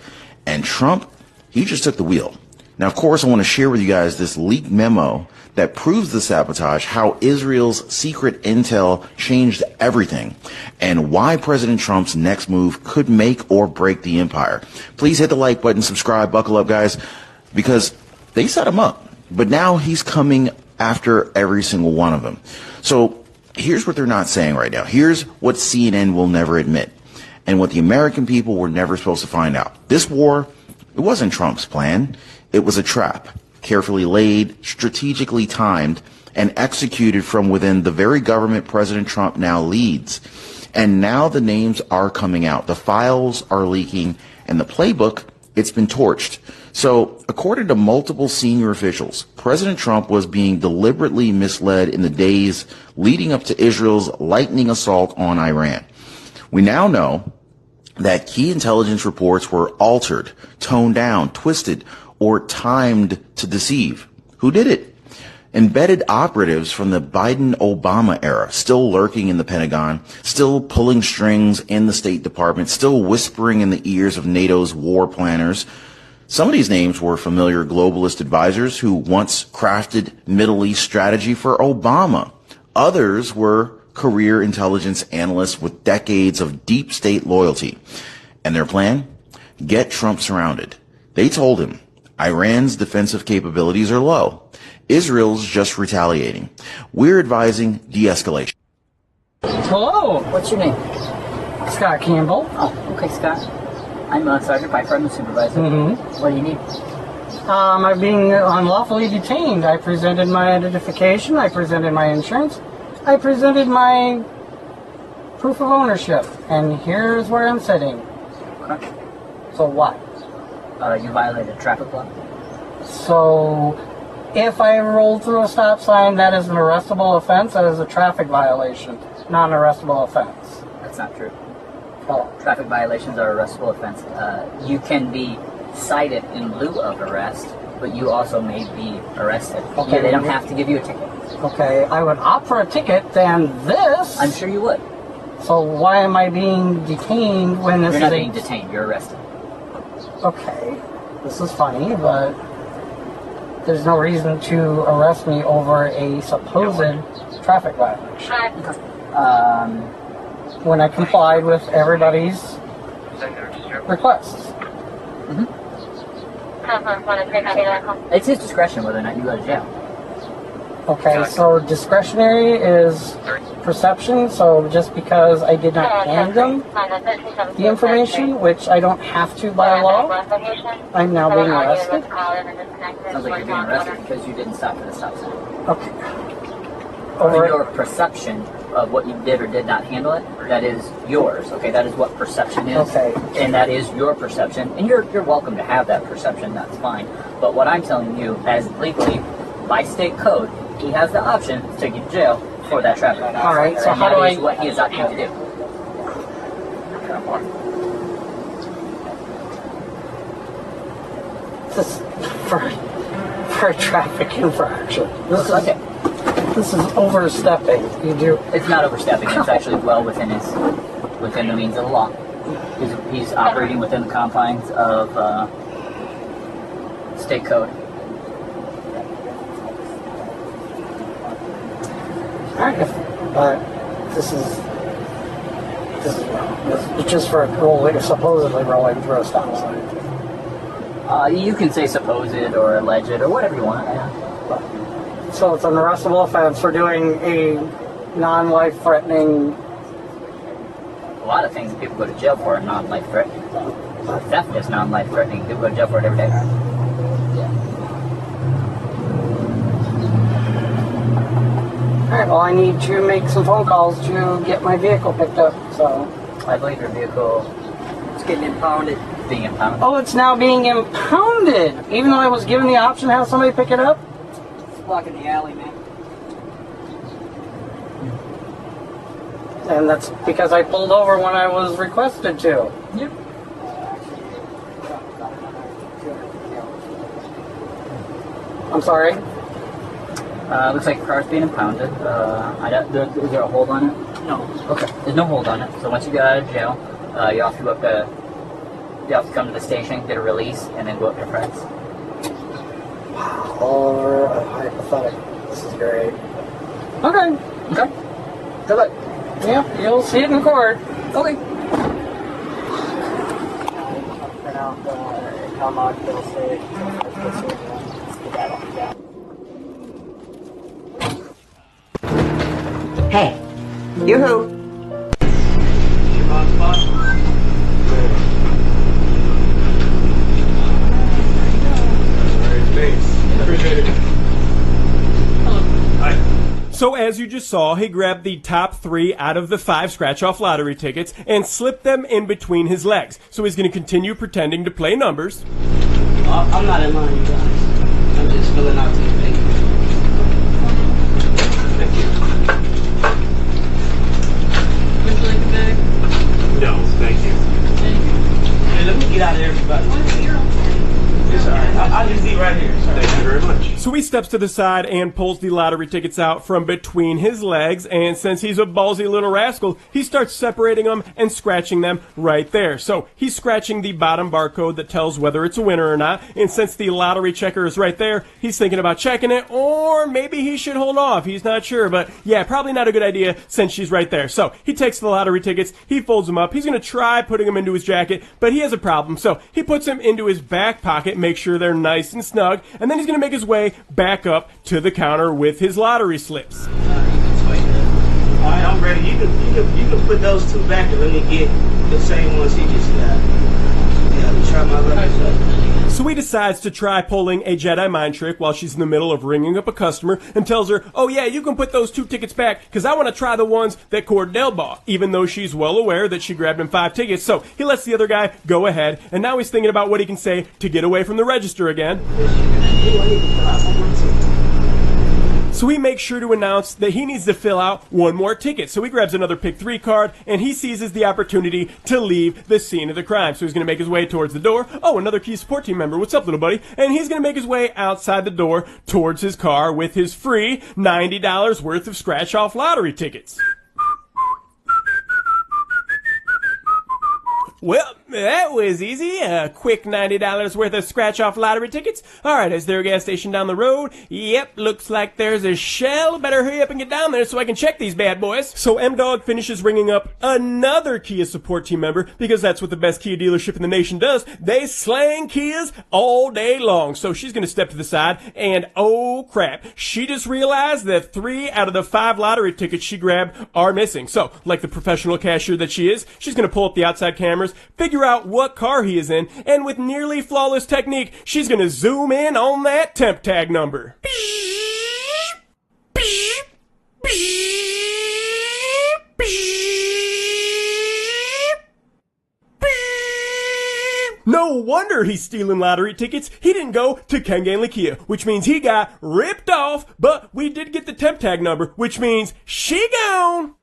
S4: And Trump, he just took the wheel. Now, of course, I want to share with you guys this leaked memo that proves the sabotage, how Israel's secret intel changed everything, and why President Trump's next move could make or break the empire. Please hit the like button, subscribe, buckle up, guys, because they set him up. But now he's coming after every single one of them. So here's what they're not saying right now. Here's what CNN will never admit, and what the American people were never supposed to find out. This war, it wasn't Trump's plan. It was a trap, carefully laid, strategically timed, and executed from within the very government President Trump now leads. And now the names are coming out. The files are leaking, and the playbook, it's been torched. So, according to multiple senior officials, President Trump was being deliberately misled in the days leading up to Israel's lightning assault on Iran. We now know that key intelligence reports were altered, toned down, twisted, or timed to deceive. Who did it? Embedded operatives from the Biden-Obama era, still lurking in the Pentagon, still pulling strings in the State Department, still whispering in the ears of NATO's war planners. Some of these names were familiar globalist advisors who once crafted Middle East strategy for Obama. Others were career intelligence analysts with decades of deep state loyalty. And their plan? Get Trump surrounded. They told him, Iran's defensive capabilities are low. Israel's just retaliating. We're advising de-escalation.
S15: Hello. What's your name? Scott Campbell.
S17: Oh, okay, Scott. I'm Sergeant Piper. I'm the supervisor.
S15: Mm-hmm.
S17: What do you need?
S15: I'm being unlawfully detained. I presented my identification. I presented my insurance. I presented my proof of ownership. And here's where I'm sitting.
S17: Okay.
S15: So what?
S17: You violated traffic law.
S15: So, if I roll through a stop sign, that is an arrestable offense. That is a traffic violation, not an arrestable offense.
S17: That's not true.
S15: Oh.
S17: Traffic violations are arrestable offense. You can be cited in lieu of arrest, but you also may be arrested.
S15: Okay.
S17: Yeah, they don't have to give you a ticket.
S15: Okay, I would opt for a ticket than this.
S17: I'm sure you would.
S15: So why am I being detained when this
S17: You're
S15: is
S17: not being detained. You're arrested.
S15: Okay, this is funny, but there's no reason to arrest me over a supposed traffic violation. When I complied with everybody's requests.
S17: It's his discretion whether or not you go to jail.
S15: Okay, so discretionary is perception, so just because I did not hand them the information, which I don't have to by law, I'm now being arrested?
S17: Sounds like you're being arrested because you didn't stop for the stop sign.
S15: Okay.
S17: Or your perception of what you did or did not handle it, that is yours, okay? That is what perception is.
S15: Okay.
S17: And that is your perception, and you're welcome to have that perception, that's fine. But what I'm telling you, as legally, by state code, he has the option to take you to jail for that traffic.
S15: All right, so
S17: And
S15: how
S17: that
S15: do
S17: is
S15: I-
S17: what he is opting to do.
S15: This for a traffic infraction. This is overstepping. You do.
S17: It's not overstepping. It's actually well within the means of the law. He's operating within the confines of state code.
S15: But this is wrong. It's just for supposedly rolling through a stop sign.
S17: You can say supposed or alleged or whatever you want. Yeah.
S15: So it's an arrestable offense for doing a non-life threatening.
S17: A lot of things that people go to jail for are non-life threatening. Theft is non-life threatening. People go to jail for it every day.
S15: Alright, well I need to make some phone calls to get my vehicle picked up, so.
S17: I believe your vehicle
S15: is getting impounded.
S17: Being impounded?
S15: Oh, it's now being impounded! Even though I was given the option to have somebody pick it up?
S17: It's blocking the alley, man.
S15: And that's because I pulled over when I was requested to.
S17: Yep.
S15: I'm sorry?
S17: Looks like the car's being impounded. Is there a hold on it?
S15: No.
S17: Okay. There's no hold on it. So once you get out of jail, you have to come to the station, get a release, and then go up to friends.
S15: Or a hypothetical. This is great. Okay.
S17: Okay. Good luck.
S15: Yep, you'll see it in court.
S17: Okay.
S2: Hey, you who?
S3: So as you just saw, he grabbed the top 3 out of the 5 scratch-off lottery tickets and slipped them in between his legs. So he's going to continue pretending to play numbers.
S15: I'm not in line, you guys. I'm just filling out these papers. Thank you.
S18: Would you like a bag?
S15: No, thank you. Hey, let me get out of there, everybody. It's all right. I'll just be right here. Sorry. Thank you very much.
S3: So he steps to the side and pulls the lottery tickets out from between his legs, and since he's a ballsy little rascal, he starts separating them and scratching them right there. So he's scratching the bottom barcode that tells whether it's a winner or not, and since the lottery checker is right there, he's thinking about checking it, or maybe he should hold off. He's not sure, but yeah, probably not a good idea since she's right there. So he takes the lottery tickets, he folds them up, he's going to try putting them into his jacket, but he has a problem, so he puts them into his back pocket, make sure they're nice and snug, and then he's going to make his way back up to the counter with his lottery slips.
S15: All right, I'm ready. You can put those 2 back and let me get the same ones he just got. Yeah, let me try my luck.
S3: So he decides to try pulling a Jedi mind trick while she's in the middle of ringing up a customer and tells her, oh yeah, you can put those 2 tickets back because I want to try the ones that Cordell bought, even though she's well aware that she grabbed him 5 tickets. So he lets the other guy go ahead, and now he's thinking about what he can say to get away from the register again. So he makes sure to announce that he needs to fill out 1 more ticket. So he grabs another pick 3 card and he seizes the opportunity to leave the scene of the crime. So he's going to make his way towards the door. Oh, another key support team member. What's up, little buddy? And he's going to make his way outside the door towards his car with his free $90 worth of scratch-off lottery tickets. Well, that was easy. A quick $90 worth of scratch-off lottery tickets. All right, is there a gas station down the road? Yep, looks like there's a Shell. Better hurry up and get down there so I can check these bad boys. So M-Dog finishes ringing up another Kia support team member because that's what the best Kia dealership in the nation does. They slang Kias all day long. So she's going to step to the side and oh crap, she just realized that 3 out of the 5 lottery tickets she grabbed are missing. So like the professional cashier that she is, she's going to pull up the outside cameras, figure out what car he is in, and with nearly flawless technique, she's gonna zoom in on that temp tag number. No No wonder he's stealing lottery tickets. He didn't go to Kanganlikia, which means he got ripped off, but we did get the temp tag number, which means she gone.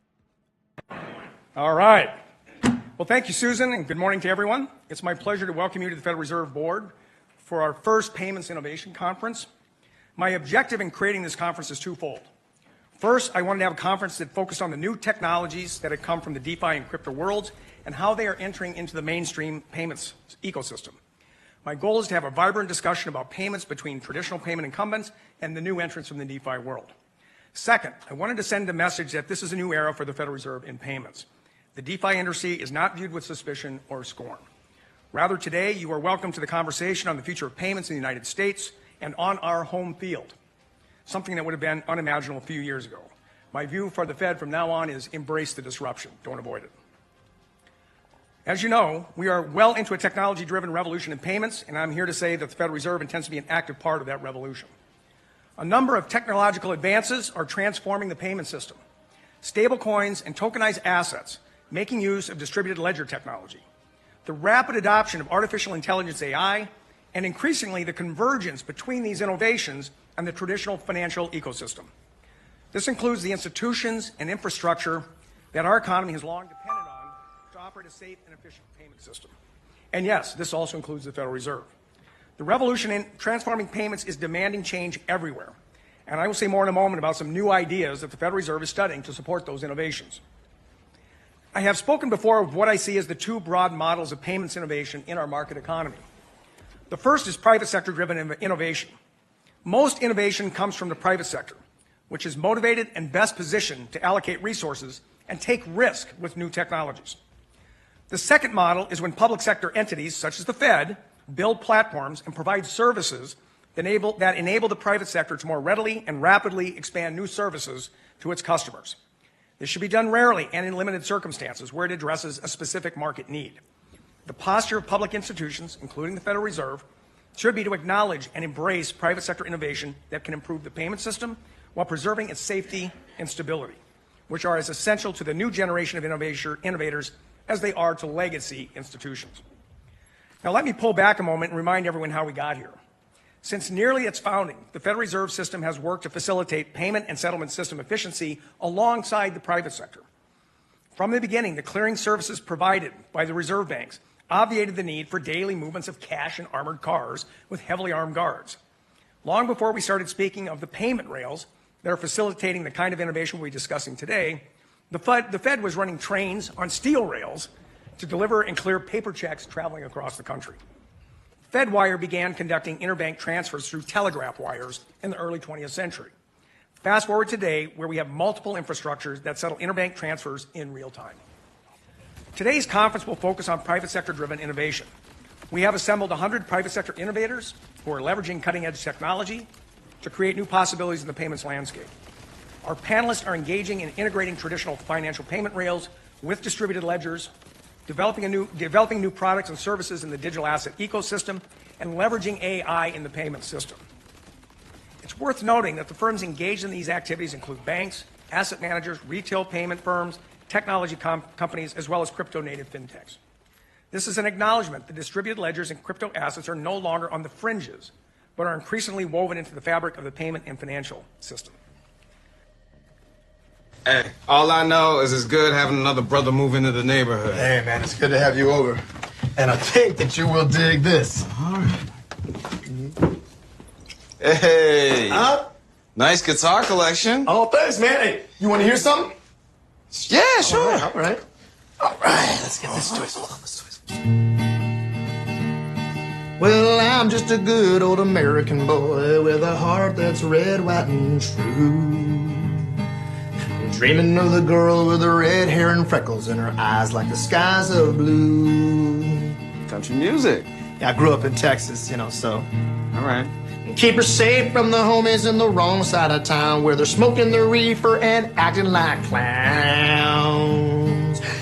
S5: All right. Well, thank you, Susan, and good morning to everyone. It's my pleasure to welcome you to the Federal Reserve Board for our first Payments Innovation Conference. My objective in creating this conference is twofold. First, I wanted to have a conference that focused on the new technologies that have come from the DeFi and crypto worlds and how they are entering into the mainstream payments ecosystem. My goal is to have a vibrant discussion about payments between traditional payment incumbents and the new entrants from the DeFi world. Second, I wanted to send a message that this is a new era for the Federal Reserve in payments. The DeFi industry is not viewed with suspicion or scorn. Rather, today, you are welcome to the conversation on the future of payments in the United States and on our home field, something that would have been unimaginable a few years ago. My view for the Fed from now on is embrace the disruption. Don't avoid it. As you know, we are well into a technology-driven revolution in payments, and I'm here to say that the Federal Reserve intends to be an active part of that revolution. A number of technological advances are transforming the payment system. Stablecoins and tokenized assets, making use of distributed ledger technology, the rapid adoption of artificial intelligence AI, and increasingly the convergence between these innovations and the traditional financial ecosystem. This includes the institutions and infrastructure that our economy has long depended on to operate a safe and efficient payment system. And yes, this also includes the Federal Reserve. The revolution in transforming payments is demanding change everywhere. And I will say more in a moment about some new ideas that the Federal Reserve is studying to support those innovations. I have spoken before of what I see as the two broad models of payments innovation in our market economy. The first is private sector-driven innovation. Most innovation comes from the private sector, which is motivated and best positioned to allocate resources and take risk with new technologies. The second model is when public sector entities, such as the Fed, build platforms and provide services that enable the private sector to more readily and rapidly expand new services to its customers. This should be done rarely and in limited circumstances where it addresses a specific market need. The posture of public institutions, including the Federal Reserve, should be to acknowledge and embrace private sector innovation that can improve the payment system while preserving its safety and stability, which are as essential to the new generation of innovators as they are to legacy institutions. Now let me pull back a moment and remind everyone how we got here. Since nearly its founding, the Federal Reserve System has worked to facilitate payment and settlement system efficiency alongside the private sector. From the beginning, the clearing services provided by the reserve banks obviated the need for daily movements of cash in armored cars with heavily armed guards. Long before we started speaking of the payment rails that are facilitating the kind of innovation we'll be discussing today, the Fed was running trains on steel rails to deliver and clear paper checks traveling across the country. FedWire began conducting interbank transfers through telegraph wires in the early 20th century. Fast forward today, where we have multiple infrastructures that settle interbank transfers in real time. Today's conference will focus on private sector-driven innovation. We have assembled 100 private sector innovators who are leveraging cutting-edge technology to create new possibilities in the payments landscape. Our panelists are engaging in integrating traditional financial payment rails with distributed ledgers, developing new products and services in the digital asset ecosystem, and leveraging AI in the payment system. It's worth noting that the firms engaged in these activities include banks, asset managers, retail payment firms, technology companies, as well as crypto-native fintechs. This is an acknowledgement that distributed ledgers and crypto assets are no longer on the fringes, but are increasingly woven into the fabric of the payment and financial system.
S14: Hey, all I know is it's good having another brother move into the neighborhood.
S19: Hey, man, it's good to have you over. And I think that you will dig this. All right.
S14: Hey. Nice guitar collection.
S19: Oh, thanks, man. Hey, you want to hear something?
S14: Yeah, sure.
S19: All right. Let's get this twisted. Well, I'm just a good old American boy with a heart that's red, white, and true. Dreaming of the girl with the red hair and freckles and her eyes like the skies of blue.
S14: Country music.
S19: Yeah, I grew up in Texas, so.
S14: All right.
S19: Keep her safe from the homies in the wrong side of town where they're smoking the reefer and acting like clowns.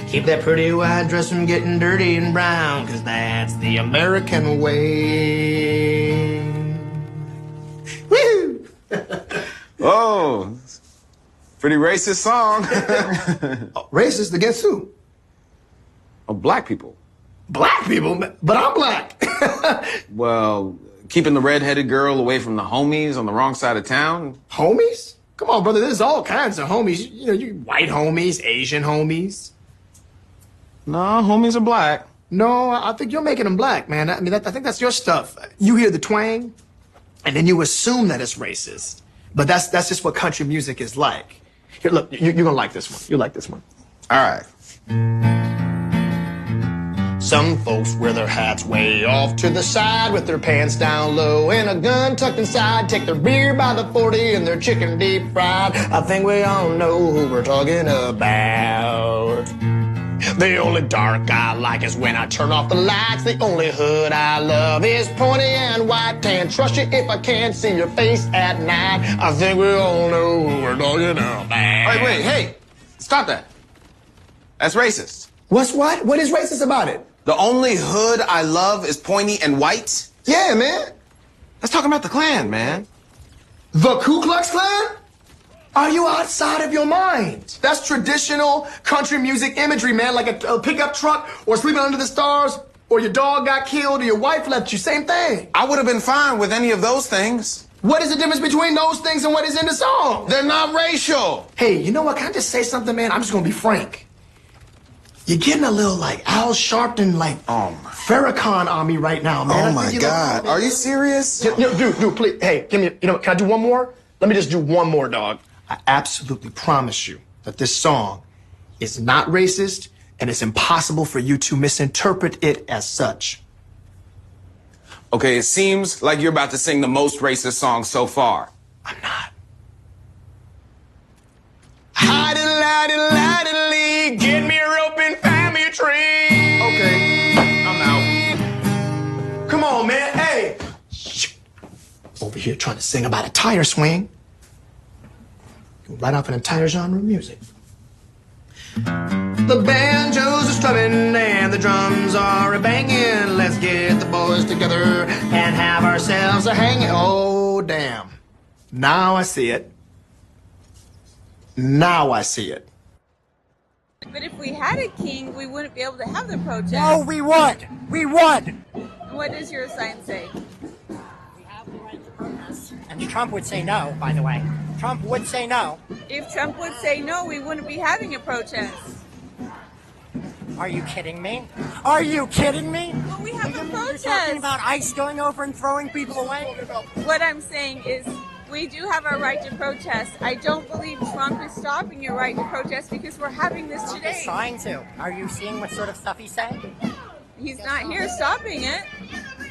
S19: Keep that pretty white dress from getting dirty and brown, 'cause that's the American way. Woo!
S14: Oh, pretty racist song.
S19: Racist against who?
S14: Oh, black people.
S19: Black people? But I'm black.
S14: Well, keeping the redheaded girl away from the homies on the wrong side of town.
S19: Homies? Come on, brother. There's all kinds of homies. You know, you white homies, Asian homies.
S14: No, homies are black.
S19: No, I think you're making them black, man. I mean, I think that's your stuff. You hear the twang, and then you assume that it's racist. But that's just what country music is like. Here, look, you're gonna like this one. You like this one.
S14: All right.
S19: Some folks wear their hats way off to the side with their pants down low and a gun tucked inside. Take their beer by the 40 and their chicken deep fried. I think we all know who we're talking about. The only dark I like is when I turn off the lights. The only hood I love is pointy and white. Can't trust you if I can't see your face at night. I think we all know who we're talking about.
S14: Wait, hey, stop that. That's racist.
S19: What's what? What is racist about it?
S14: The only hood I love is pointy and white?
S19: Yeah, man.
S14: Let's talk about the Klan, man.
S19: The Ku Klux Klan? Are you outside of your mind? That's traditional country music imagery, man, like a pickup truck or sleeping under the stars or your dog got killed or your wife left you. Same thing.
S14: I would have been fine with any of those things.
S19: What is the difference between those things and what is in the song?
S14: They're not racial.
S19: Hey, you know what? Can I just say something, man? I'm just going to be frank. You're getting a little like Al Sharpton, like Farrakhan on me right now, man.
S14: Oh my God. Are you serious?
S19: Dude, please. Hey, give me, can I do one more? Let me just do one more, dog. I absolutely promise you that this song is not racist and it's impossible for you to misinterpret it as such.
S14: Okay, it seems like you're about to sing the most racist song so far.
S19: I'm not. Hidey-lidey-lidey-lee, get me a rope and family tree.
S14: Okay, I'm out.
S19: Come on, man. Hey. Over here trying to sing about a tire swing. You write off an entire genre of music. The banjos are strumming and the drums are a-banging. Let's get the boys together and have ourselves a hanging. Oh, damn. Now I see it. Now I see it.
S6: But if we had a king, we wouldn't be able to have the protest.
S7: No, we would. We would.
S6: What does your sign say?
S7: We have the right to protest. And Trump would say no, by the way. Trump would say no.
S6: If Trump would say no, we wouldn't be having a protest.
S7: Are you kidding me? Are you kidding me?
S6: Well, we have a protest.
S7: You're talking about ICE going over and throwing people away?
S6: What I'm saying is we do have our right to protest. I don't believe Trump is stopping your right to protest because we're having this today.
S7: He's trying to. Are you seeing what sort of stuff he's saying?
S6: He's not here stopping it.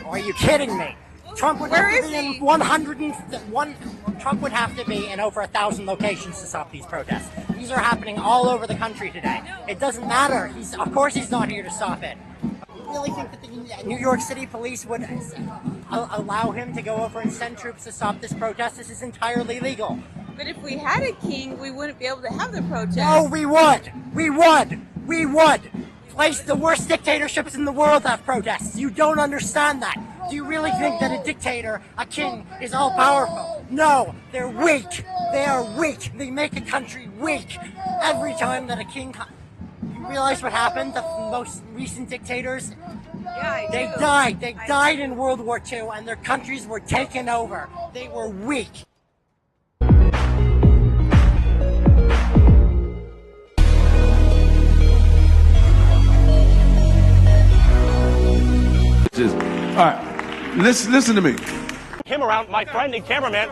S7: Are you kidding me? Trump would have to be in 101. Trump would have to be in over 1,000 locations to stop these protests. These are happening all over the country today. It doesn't matter. Of course he's not here to stop it. You really think that the New York City police would allow him to go over and send troops to stop this protest? This is entirely legal.
S6: But if we had a king, we wouldn't be able to have the protest.
S7: No, we would. We would. We would. The worst dictatorships in the world have protests. You don't understand that. Do you really think that a dictator, a king, is all powerful? No, they're weak. They are weak. They make a country weak. Every time that a king... You realize what happened? The most recent dictators?
S6: Yeah,
S7: They died. They died in World War II and their countries were taken over. They were weak.
S20: All right, listen to me.
S21: Him around, my friend and cameraman.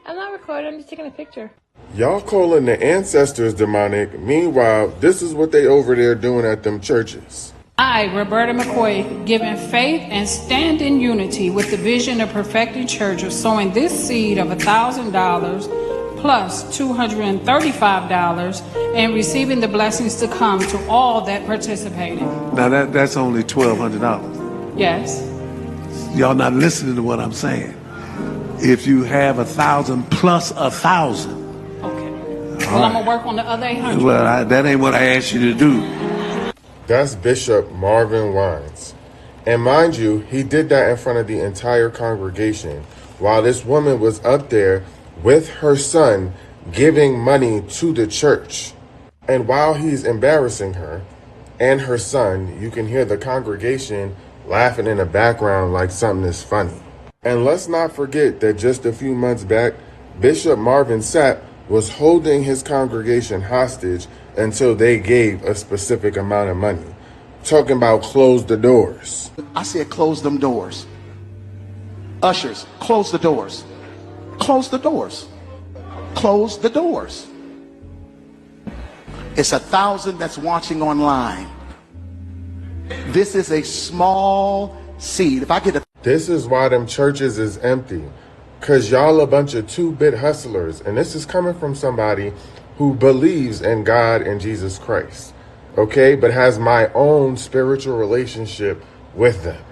S18: I'm not recording, I'm just taking a picture.
S22: Y'all calling the ancestors demonic. Meanwhile, this is what they over there doing at them churches.
S23: I, Roberta McCoy, give in faith and stand in unity with the vision of perfecting church of sowing this seed of $1,000 plus $235 and receiving the blessings to come to all that participated.
S20: Now that's only $1,200.
S23: Yes.
S20: Y'all not listening to what I'm saying. If you have 1,000 plus 1,000.
S23: Okay. Well, I'm gonna work on the other 800.
S20: Well, that ain't what I asked you to do.
S22: That's Bishop Marvin Wines. And mind you, he did that in front of the entire congregation while this woman was up there with her son giving money to the church. And while he's embarrassing her and her son, you can hear the congregation laughing in the background like something is funny. And let's not forget that just a few months back, Bishop Marvin Sapp was holding his congregation hostage until they gave a specific amount of money. Talking about close the doors.
S20: I said close them doors. Ushers, close the doors. Close the doors. Close the doors. It's 1,000 that's watching online. This is a small seed. If I get a...
S22: This is why them churches is empty. Cause y'all a bunch of 2-bit hustlers. And this is coming from somebody who believes in God and Jesus Christ. Okay? But has my own spiritual relationship with them.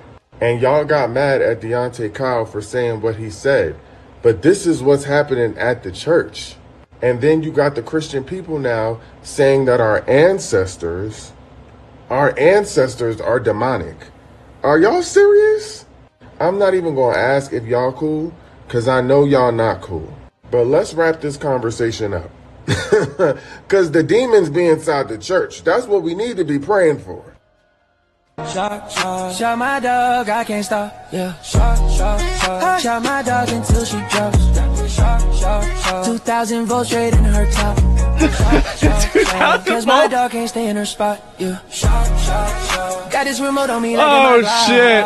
S22: And y'all got mad at Deontay Kyle for saying what he said. But this is what's happening at the church. And then you got the Christian people now saying that our ancestors are demonic. Are y'all serious? I'm not even going to ask if y'all cool, because I know y'all not cool. But let's wrap this conversation up. Because the demons be inside the church. That's what we need to be praying for.
S8: Shot my dog, I can't stop. Yeah. Shot my dog until she drops. 2,000 volts straight in her top. Cause my dog can't stay in her spot. Yeah. Got this remote on me like
S9: oh shit.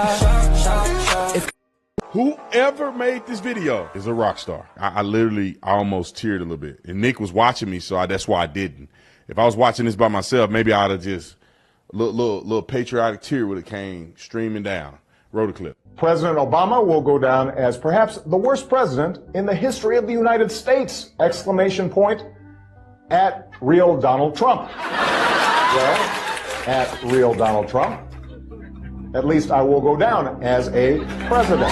S9: Whoever made this video is a rock star. I literally almost teared a little bit. And Nick was watching me, so that's why I didn't. If I was watching this by myself, maybe I'd have just little patriotic tear would have came streaming down. Roll the clip.
S10: President Obama will go down as perhaps the worst president in the history of the United States! Exclamation point at real Donald Trump. Well, at real Donald Trump. At least I will go down as a president.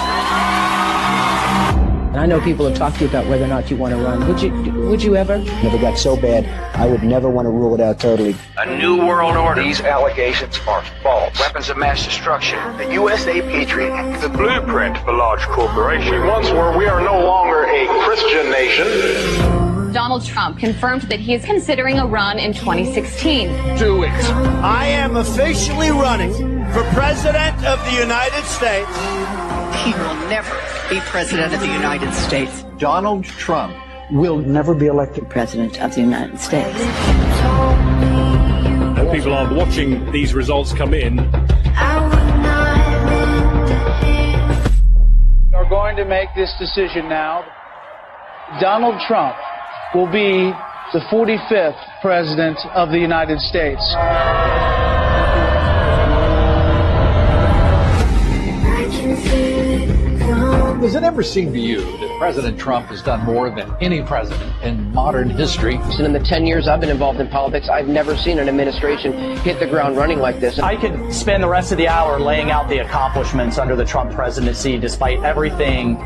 S11: And I know people have talked to you about whether or not you want to run. Would you ever?
S16: If it got so bad, I would never want to rule it out totally.
S24: A new world order. These allegations are false. Weapons of mass destruction. The USA Patriot Act. The blueprint for large corporations.
S10: We once were. We are no longer a Christian nation.
S25: Donald Trump confirmed that he is considering a run in 2016.
S10: Do it.
S26: I am officially running for President of the United States.
S27: He will never be President of the United States.
S16: Donald Trump will never be elected
S25: President of the United States.
S21: And people are watching these results come in.
S26: We're going to make this decision now. Donald Trump will be the 45th President of the United States.
S30: Does it ever seem to you that President Trump has done more than any president in modern history?
S31: And in the 10 years I've been involved in politics, I've never seen an administration hit the ground running like this.
S32: I could spend the rest of the hour laying out the accomplishments under the Trump presidency, despite everything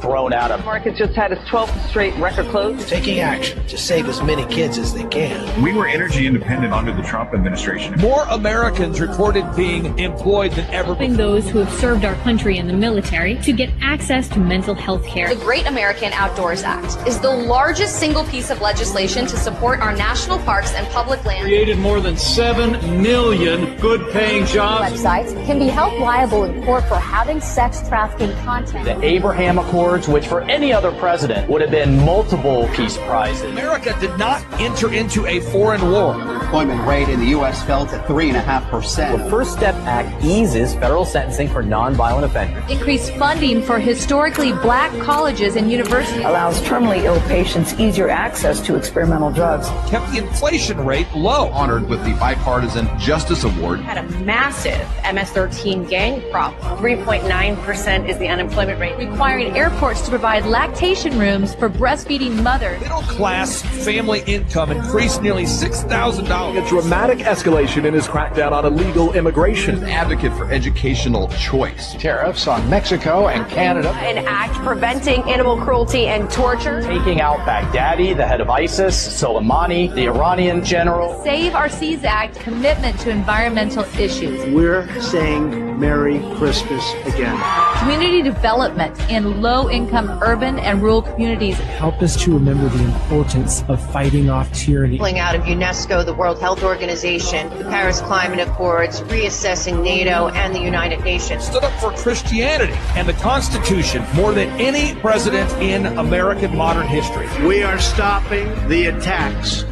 S32: thrown at him.
S31: The market just had its 12th straight record close.
S26: Taking action to save as many kids as they can.
S33: We were energy independent under the Trump administration.
S30: More Americans reported being employed than ever before.
S34: Those who have served our country in the military to get access to mental health care.
S35: The Great American Outdoors Act is the largest single piece of legislation to support our national parks and public land.
S30: Created more than 7 million good-paying jobs.
S35: Websites can be held liable in court for having sex trafficking content.
S32: The Abraham Accords, which for any other president would have been multiple peace prizes.
S30: America did not enter into a foreign war.
S16: The unemployment rate in the U.S. fell to 3.5%.
S32: The First Step Act eases federal sentencing for nonviolent offenders.
S35: Increased funding for historically black colleges and universities.
S11: Allows terminally ill patients easier access to experimental drugs.
S30: Kept the inflation rate low.
S33: Honored with the Bipartisan Justice Award.
S35: Had a massive MS-13 gang problem. 3.9% is the unemployment rate. Requiring airports to provide lactation rooms for breastfeeding mothers.
S30: Middle class family income increased nearly $6,000.
S36: A dramatic escalation in his crackdown on illegal immigration.
S33: An advocate for educational choice.
S30: Tariffs on Mexico and Canada.
S35: An act preventing animal cruelty and torture.
S32: Taking out Baghdadi, the head of ISIS, Soleimani, the Iranian general.
S35: Save Our Seas Act commitment to environmental issues.
S16: We're saying
S1: Merry Christmas again.
S35: Community development in low-income urban and rural communities.
S8: Help us to remember the importance of fighting off tyranny.
S27: Pulling out of UNESCO, the World Health Organization, the Paris Climate Accords, reassessing NATO and the United Nations.
S2: Stood up for Christianity and the Constitution more than any president in American modern history.
S1: We are stopping the attacks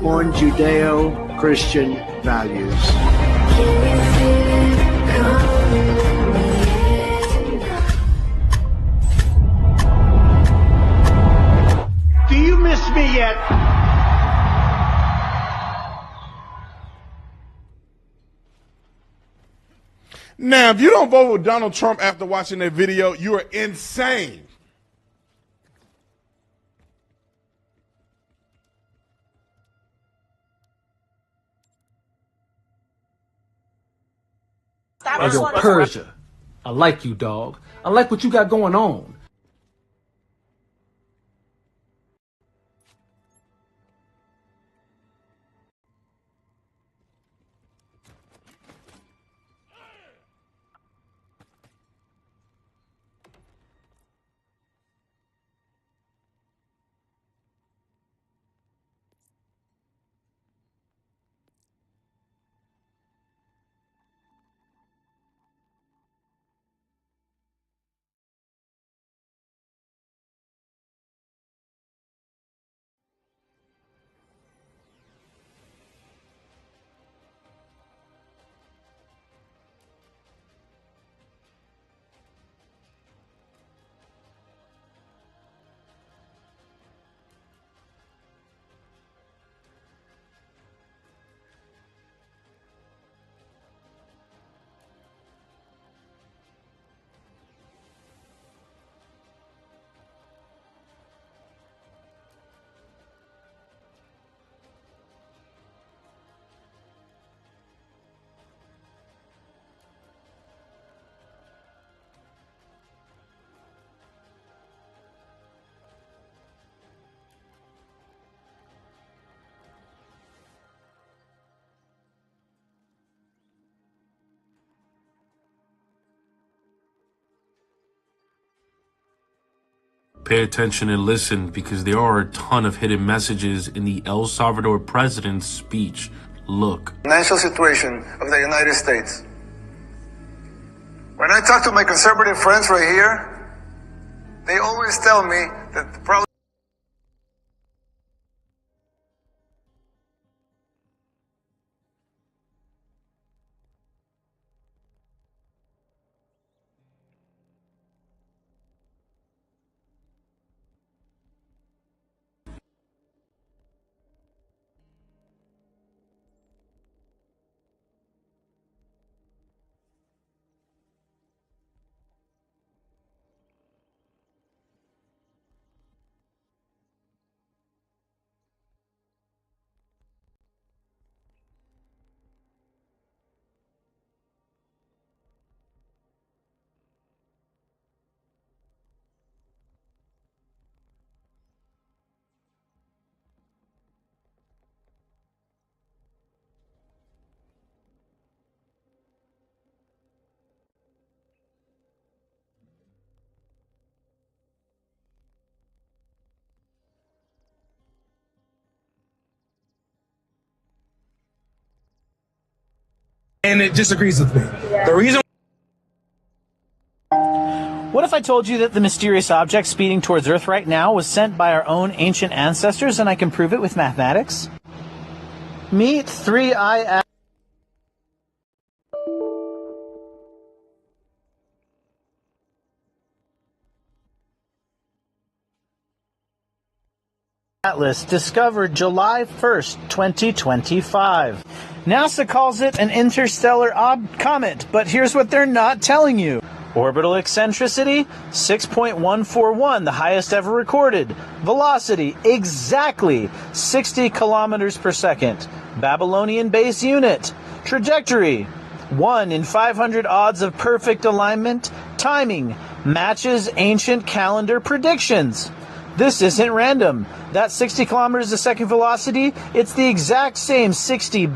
S1: on Judeo-Christian values. Do you miss me yet?
S9: Now, if you don't vote with Donald Trump after watching that video, you are insane.
S3: Yo, Persia, I like you, dog. I like what you got going on.
S4: Pay attention and listen, because there are a ton of hidden messages in the El Salvador president's speech. Look.
S5: Financial situation of the United States. When I talk to my conservative friends right here, they always tell me that the problem
S3: And it disagrees with me. The reason.
S32: What if I told you that the mysterious object speeding towards Earth right now was sent by our own ancient ancestors, and I can prove it with mathematics? Meet 3I Atlas, discovered July 1st, 2025. NASA calls it an interstellar comet, but here's what they're not telling you. Orbital eccentricity, 6.141, the highest ever recorded. Velocity, exactly 60 kilometers per second. Babylonian base unit. Trajectory, 1 in 500 odds of perfect alignment. Timing, matches ancient calendar predictions. This isn't random. That 60 kilometers a second velocity, it's the exact same 60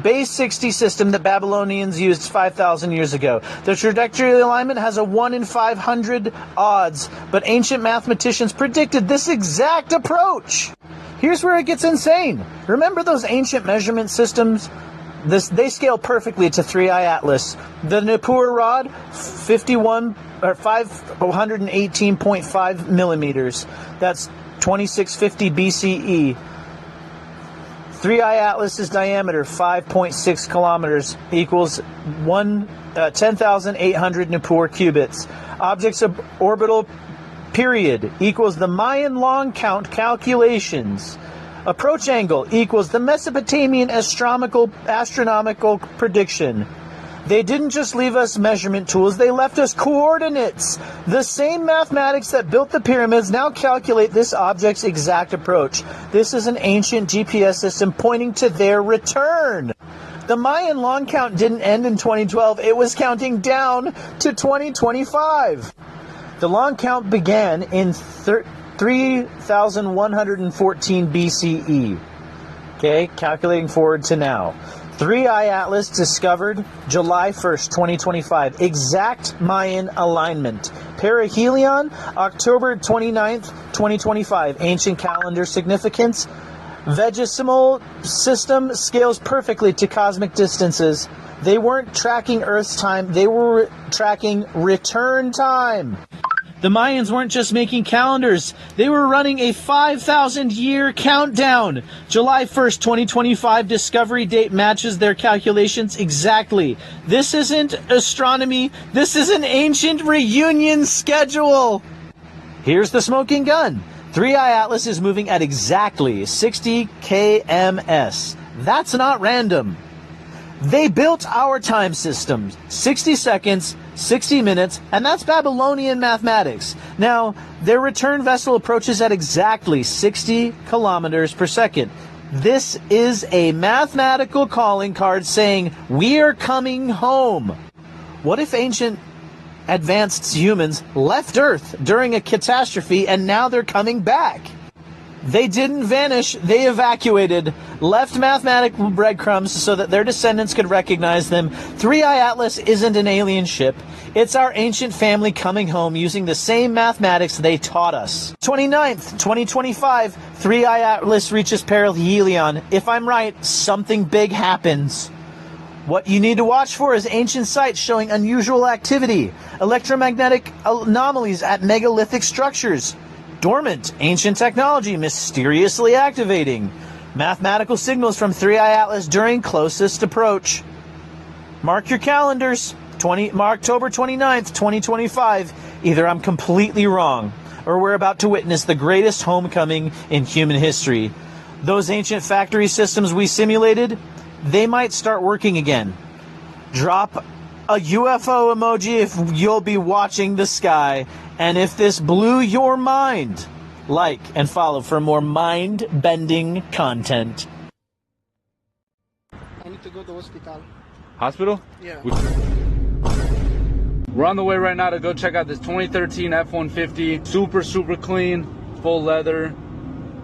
S32: base 60 system that Babylonians used 5,000 years ago. The trajectory alignment has a 1 in 500 odds, but ancient mathematicians predicted this exact approach. Here's where it gets insane. Remember those ancient measurement systems? They scale perfectly to 3i Atlas. The Nippur rod, 518.5 millimeters. That's 2650 BCE. 3i Atlas's diameter, 5.6 kilometers, equals 10,800 Nippur cubits. Object's orbital period equals the Mayan long count calculations. Approach angle equals the Mesopotamian astronomical prediction. They didn't just leave us measurement tools, they left us coordinates. The same mathematics that built the pyramids now calculate this object's exact approach. This is an ancient GPS system pointing to their return. The Mayan long count didn't end in 2012, it was counting down to 2025. The long count began in 3,114 BCE. Okay, calculating forward to now. 3i Atlas discovered July 1st, 2025. Exact Mayan alignment. Perihelion, October 29th, 2025. Ancient calendar significance. Vegesimal system scales perfectly to cosmic distances. They weren't tracking Earth's time, they were tracking return time. The Mayans weren't just making calendars, they were running a 5,000-year countdown. July 1st, 2025 discovery date matches their calculations exactly. This isn't astronomy, this is an ancient reunion schedule. Here's the smoking gun. 3i Atlas is moving at exactly 60 kms. That's not random. They built our time system, 60 seconds, 60 minutes, and that's Babylonian mathematics. Now, their return vessel approaches at exactly 60 kilometers per second. This is a mathematical calling card saying, we are coming home. What if ancient advanced humans left Earth during a catastrophe and now they're coming back? They didn't vanish, they evacuated, left mathematical breadcrumbs so that their descendants could recognize them. 3i Atlas isn't an alien ship. It's our ancient family coming home using the same mathematics they taught us. 29th, 2025, 3i Atlas reaches perihelion. If I'm right, something big happens. What you need to watch for is ancient sites showing unusual activity, electromagnetic anomalies at megalithic structures. Dormant, ancient technology mysteriously activating. Mathematical signals from 3i Atlas during closest approach. Mark your calendars. October 29th, 2025. Either I'm completely wrong, or we're about to witness the greatest homecoming in human history. Those ancient factory systems we simulated, they might start working again. Drop a UFO emoji if you'll be watching the sky. And if this blew your mind, like and follow for more mind-bending content.
S6: I need to go to hospital.
S7: Hospital?
S6: Yeah.
S7: We're on the way right now to go check out this 2013 F-150. Super clean, full leather.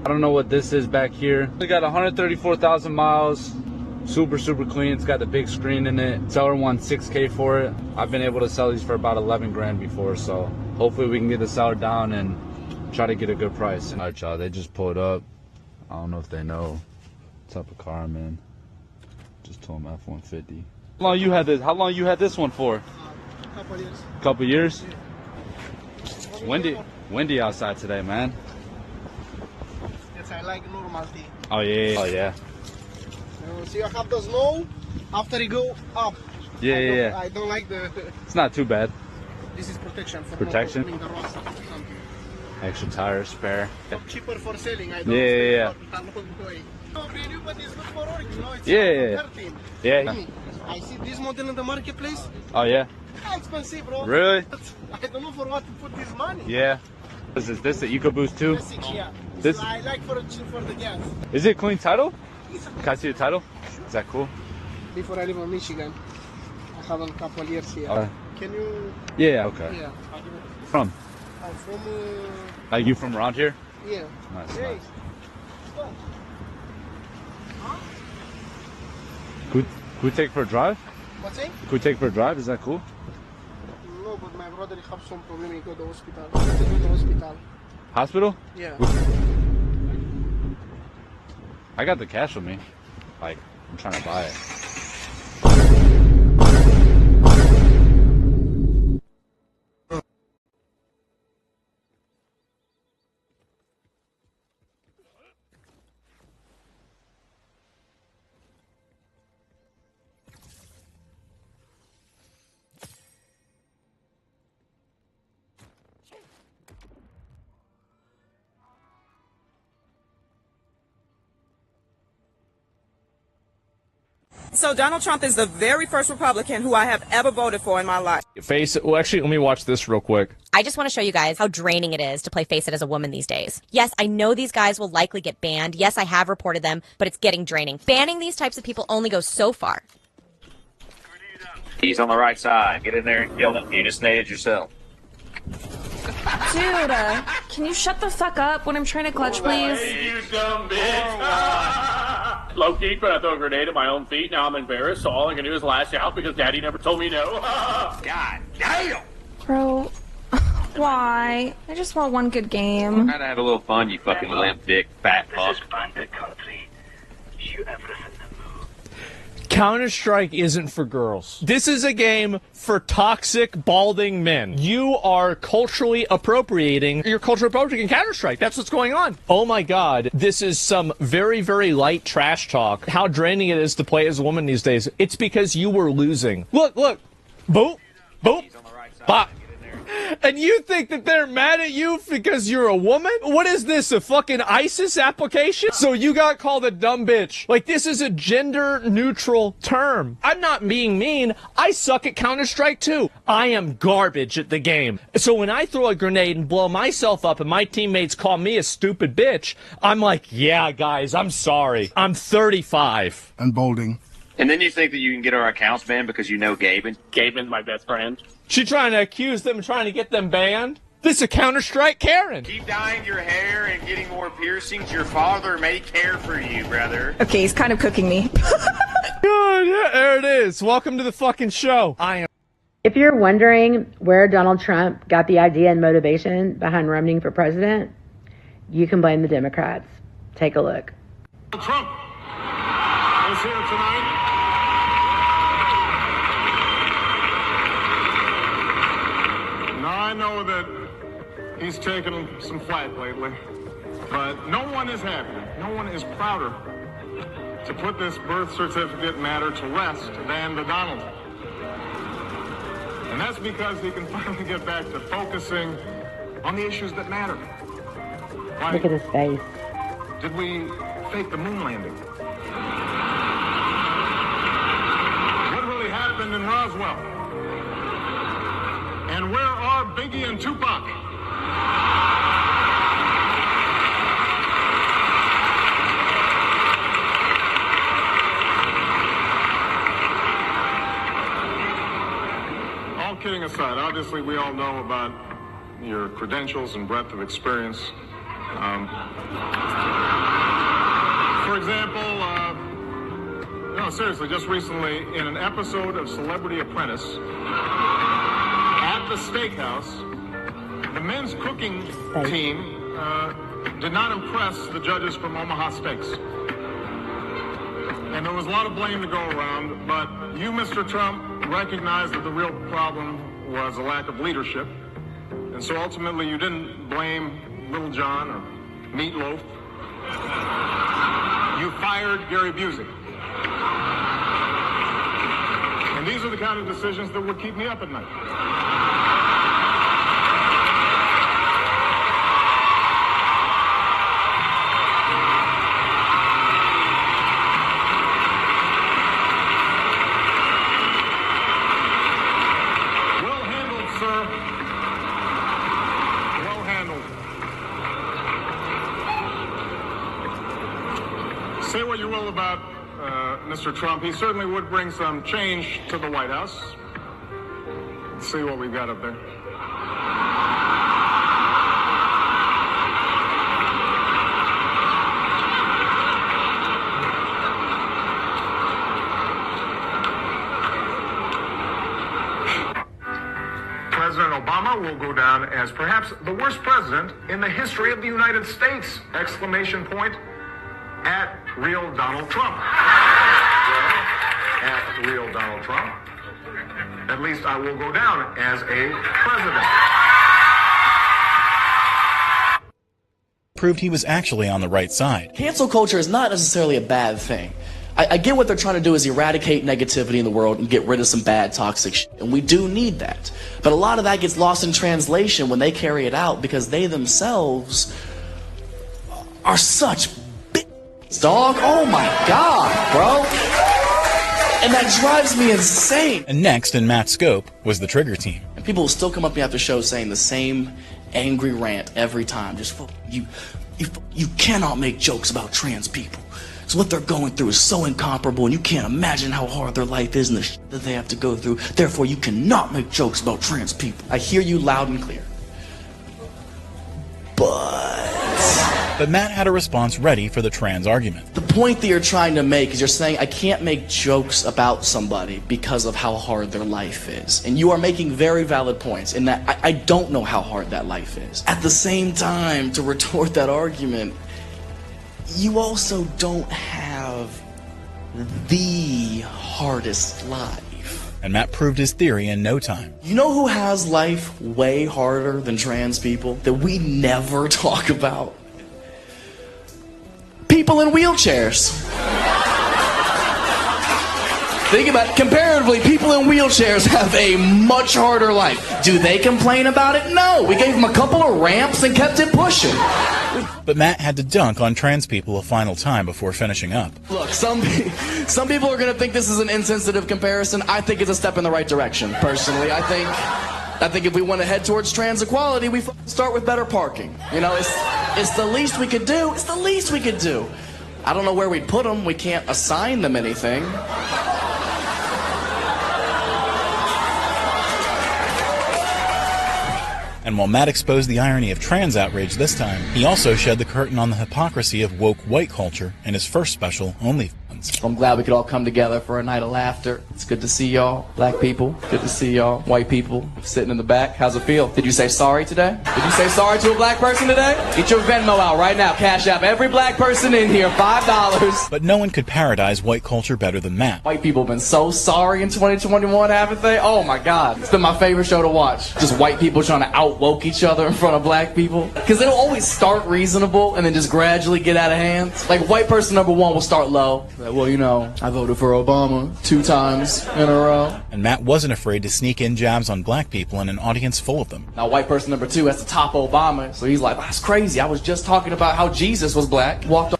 S7: I don't know what this is back here. We got 134,000 miles. Super clean. It's got the big screen in it. Seller wants $6K for it. I've been able to sell these for about 11 grand before, so hopefully we can get the seller down and try to get a good price. All right, y'all, they just pulled up. I don't know if they know what type of car I'm in. Just told them F-150. How long you had this? How long you had this one for?
S6: A couple years.
S7: Couple years? Windy outside today, man.
S6: Yes, I like normal tea.
S7: Oh yeah. Oh yeah.
S6: So you have the snow after you go up.
S7: Yeah.
S6: I don't like the.
S7: It's not too bad.
S6: This is protection for
S7: protection.
S6: The rust or something.
S7: Extra tires, spare.
S6: Cheaper for selling. I don't
S7: yeah.
S6: No, really, but it's good for work. You know, it's
S7: Yeah.
S6: I see this model in the marketplace.
S7: Oh yeah.
S6: Expensive, bro.
S7: Really?
S6: I don't know for what to put this money.
S7: Yeah. Is this the EcoBoost too?
S6: Yeah.
S7: This
S6: I like for the gas.
S7: Is it clean title? Can I see the title? Is that cool?
S6: Before I live in Michigan, I have a couple years here. Can you?
S7: Yeah. Okay.
S6: Yeah.
S7: From?
S6: I'm from.
S7: Like you from around here?
S6: Yeah.
S7: Nice. Good we take for a drive?
S6: What's it?
S7: Can we take for a drive? Is that cool?
S6: No, but my brother have some problem. He go to hospital. He go to hospital.
S7: Hospital?
S6: Yeah.
S7: I got the cash with me. Like, I'm trying to buy it.
S10: So Donald Trump is the very first Republican who I have ever voted for in my life.
S2: Face it. Well, actually, let me watch this real quick.
S12: I just want to show you guys how draining it is to play Face It as a woman these days. Yes, I know these guys will likely get banned. Yes, I have reported them, but it's getting draining. Banning these types of people only goes so far.
S13: He's on the right side. Get in there and kill him. You just naded yourself.
S14: Dude, can you shut the fuck up when I'm trying to clutch, please?
S15: Hey, you dumb bitch. Low-key, but I throw a grenade at my own feet. Now I'm embarrassed, so all I can do is lash out because Daddy never told me no. God damn!
S14: Bro, why? I just want one good game.
S13: I kinda had a little fun, you fucking limp dick fat fuck.
S2: Counter-Strike isn't for girls. This is a game for toxic, balding men. You are culturally appropriating. You're culturally appropriating Counter-Strike. That's what's going on. Oh my god. This is some very, very light trash talk. How draining it is to play as a woman these days. It's because you were losing. Look, look. Boop. Boop. Bop. And you think that they're mad at you because you're a woman? What is this, a fucking ISIS application? So you got called a dumb bitch. Like, this is a gender-neutral term. I'm not being mean. I suck at Counter-Strike, too. I am garbage at the game. So when I throw a grenade and blow myself up and my teammates call me a stupid bitch, I'm like, yeah, guys, I'm sorry. I'm 35.
S17: And balding.
S13: And then you think that you can get our accounts banned because you know Gaben?
S15: Gaben's my best friend.
S2: She trying to accuse them of trying to get them banned? This is a Counter-Strike Karen.
S13: Keep dyeing your hair and getting more piercings. Your father may care for you, brother.
S14: Okay, he's kind of cooking me.
S2: Good, yeah, there it is. Welcome to the fucking show. I am.
S18: If you're wondering where Donald Trump got the idea and motivation behind running for president, you can blame the Democrats. Take a look.
S15: Trump is here tonight. Now, I know that he's taken some flack lately, but no one is happier, no one is prouder to put this birth certificate matter to rest than the Donald. And that's because he can finally get back to focusing on the issues that matter. Like,
S18: look at his face.
S15: did we fake the moon landing? What really happened in Roswell? And where are Biggie and Tupac? All kidding aside, obviously we all know about your credentials and breadth of experience. For example, no, seriously, just recently in an episode of Celebrity Apprentice, at the steakhouse, the men's cooking team did not impress the judges from Omaha Steaks. And there was a lot of blame to go around, but you, Mr. Trump, recognized that the real problem was a lack of leadership. And so ultimately you didn't blame Little John or Meatloaf. You fired Gary Busey. And these are the kind of decisions that would keep me up at night. Well handled, sir. Well handled. Say what you will about Mr. Trump, he certainly would bring some change to the White House. Let's see what we've got up there. will go down as perhaps the worst president in the history of the United States! Exclamation point at real Donald Trump. Well, at real Donald Trump. At least I will go down as a president.
S11: Proved he was actually on the right side.
S17: Cancel culture is not necessarily a bad thing. I get what they're trying to do is eradicate negativity in the world and get rid of some bad toxic shit. And we do need that. But a lot of that gets lost in translation when they carry it out because they themselves are such bitches, dog. Oh my God, bro. And that drives me insane.
S11: And next in Matt's scope was the Trigger team.
S17: And people will still come up to me after shows saying the same angry rant every time. Just you cannot make jokes about trans people. So what they're going through is so incomparable, and you can't imagine how hard their life is and the shit that they have to go through. Therefore, you cannot make jokes about trans people. I hear you loud and clear. But
S11: Matt had a response ready for the trans argument.
S17: The point that you're trying to make is you're saying, I can't make jokes about somebody because of how hard their life is. And you are making very valid points in that I don't know how hard that life is. At the same time, to retort that argument, you also don't have the hardest life.
S11: And Matt proved his theory in no time.
S17: You know who has life way harder than trans people that we never talk about? People in wheelchairs. Think about it. Comparatively, people in wheelchairs have a much harder life. Do they complain about it? No. We gave them a couple of ramps and kept it pushing.
S11: But Matt had to dunk on trans people a final time before finishing up.
S17: Look, some people are going to think this is an insensitive comparison. I think it's a step in the right direction, personally. I think if we want to head towards trans equality, we start with better parking. You know, it's the least we could do. It's the least we could do. I don't know where we'd put them. We can't assign them anything.
S11: And while Matt exposed the irony of trans outrage this time, he also shed the curtain on the hypocrisy of woke white culture in his first special, OnlyFans.
S17: I'm glad we could all come together for a night of laughter. It's good to see y'all. Black people, good to see y'all. White people, sitting in the back. How's it feel? Did you say sorry today? Did you say sorry to a black person today? Get your Venmo out right now. Cash App every black person in here, $5.
S11: But no one could parodize white culture better than Matt.
S17: White people have been so sorry in 2021, haven't they? Oh my God. It's been my favorite show to watch. Just white people trying to out-woke each other in front of black people. Because it'll always start reasonable and then just gradually get out of hand. Like white person number one will start low. Like, well, you know, I voted for Obama 2 times in a row.
S11: And Matt wasn't afraid to sneak in jabs on black people in an audience full of them.
S17: Now white person number 2 has to top Obama. So he's like, that's crazy. I was just talking about how Jesus was black. Walked.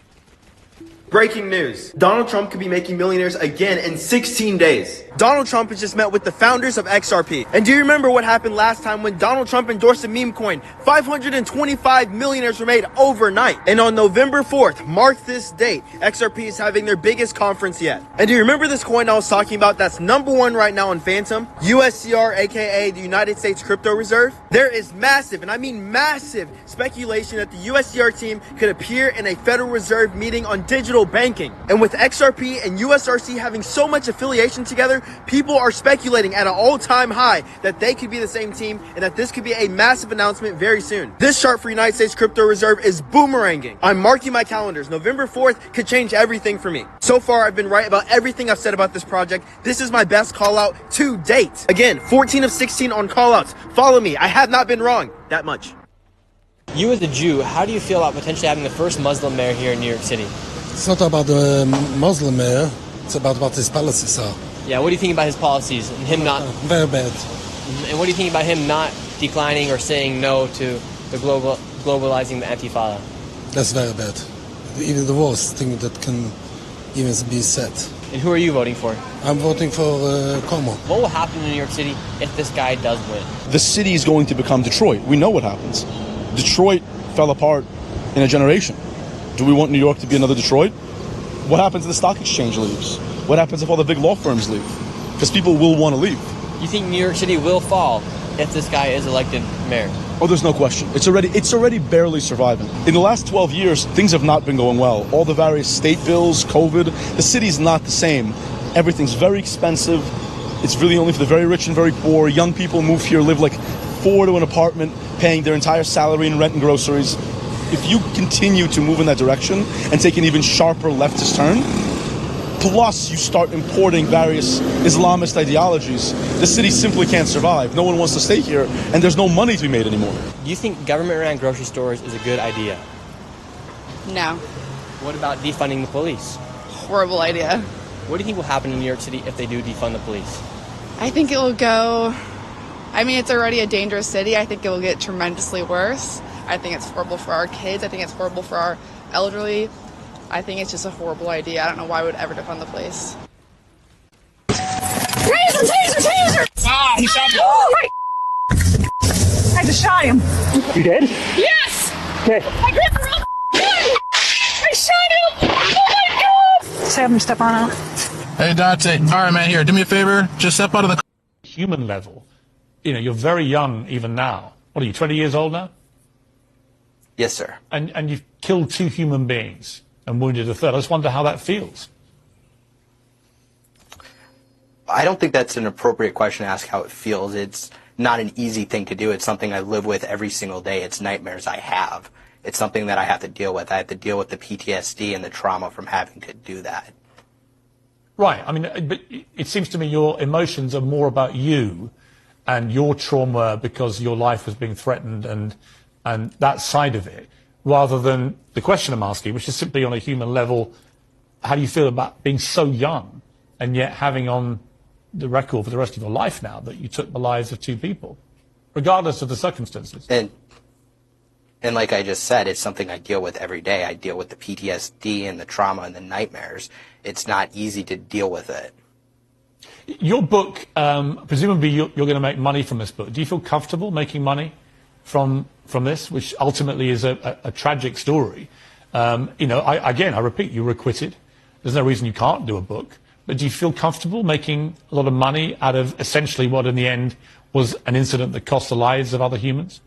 S17: Breaking news. Donald Trump could be making millionaires again in 16 days. Donald Trump has just met with the founders of XRP. And do you remember what happened last time when Donald Trump endorsed a meme coin? 525 millionaires were made overnight. And on November 4th, mark this date, XRP is having their biggest conference yet. And do you remember this coin I was talking about that's #1 right now on Phantom? USCR, aka the United States Crypto Reserve? There is massive, and I mean massive, speculation that the USCR team could appear in a Federal Reserve meeting on digital banking. And with XRP and USRC having so much affiliation together, people are speculating at an all-time high that they could be the same team and that this could be a massive announcement very soon. This chart for United States Crypto Reserve is boomeranging. I'm marking my calendars. November 4th could change everything for me. So far, I've been right about everything I've said about this project. This is my best call out to date. Again, 14 of 16 on call outs. Follow me. I have not been wrong that much.
S19: You as a Jew, how do you feel about potentially having the first Muslim mayor here in New York City?
S20: It's not about the Muslim mayor. It's about what his policies are.
S19: Yeah, what do you think about his policies and him not...
S20: Very bad.
S19: And what do you think about him not declining or saying no to the globalizing the Antifada?
S20: That's very bad. Even the worst thing that can even be said.
S19: And who are you voting for?
S20: I'm voting for Cuomo.
S19: What will happen in New York City if this guy does win?
S27: The city is going to become Detroit. We know what happens. Detroit fell apart in a generation. Do we want New York to be another Detroit? What happens if the stock exchange leaves? What happens if all the big law firms leave? Because people will want to leave.
S19: You think New York City will fall if this guy is elected mayor?
S27: Oh, there's no question. It's already barely surviving. In the last 12 years, things have not been going well. All the various state bills, COVID, the city's not the same. Everything's very expensive. It's really only for the very rich and very poor. Young people move here, live like 4 to an apartment, paying their entire salary in rent and groceries. If you continue to move in that direction and take an even sharper leftist turn, plus you start importing various Islamist ideologies, the city simply can't survive. No one wants to stay here, and there's no money to be made anymore.
S19: Do you think government-run grocery stores is a good idea?
S8: No.
S19: What about defunding the police?
S8: Horrible idea.
S19: What do you think will happen in New York City if they do defund the police?
S8: I think it will go... I mean, it's already a dangerous city. I think it will get tremendously worse. I think it's horrible for our kids. I think it's horrible for our elderly. I think it's just a horrible idea. I don't know why we would ever defund the police.
S16: Taser, taser, taser! Ah, he shot me. Oh, I just shot him.
S21: You did?
S16: Yes!
S21: Okay.
S16: I grabbed the wrong gun! I shot him! Oh my God! Just have him step on out.
S21: Hey, Dante. All right, man, here, do me a favor. Just step out of the...
S22: Human level. You know, you're very young even now. What are you, 20 years old now?
S17: Yes, sir.
S22: And you've killed 2 human beings and wounded a third. I just wonder how that feels.
S17: I don't think that's an appropriate question to ask how it feels. It's not an easy thing to do. It's something I live with every single day. It's nightmares I have. It's something that I have to deal with. I have to deal with the PTSD and the trauma from having to do that.
S22: Right. I mean, but it seems to me your emotions are more about you and your trauma because your life was being threatened and that side of it, rather than the question I'm asking, which is simply on a human level, how do you feel about being so young and yet having on the record for the rest of your life now that you took the lives of 2 people, regardless of the circumstances?
S17: And like I just said, it's something I deal with every day. I deal with the PTSD and the trauma and the nightmares. It's not easy to deal with it.
S22: Your book, presumably you're going to make money from this book. Do you feel comfortable making money from this, which ultimately is a tragic story? You know, I repeat, you were acquitted. There's no reason you can't do a book. But do you feel comfortable making a lot of money out of essentially what in the end was an incident that cost the lives of other humans?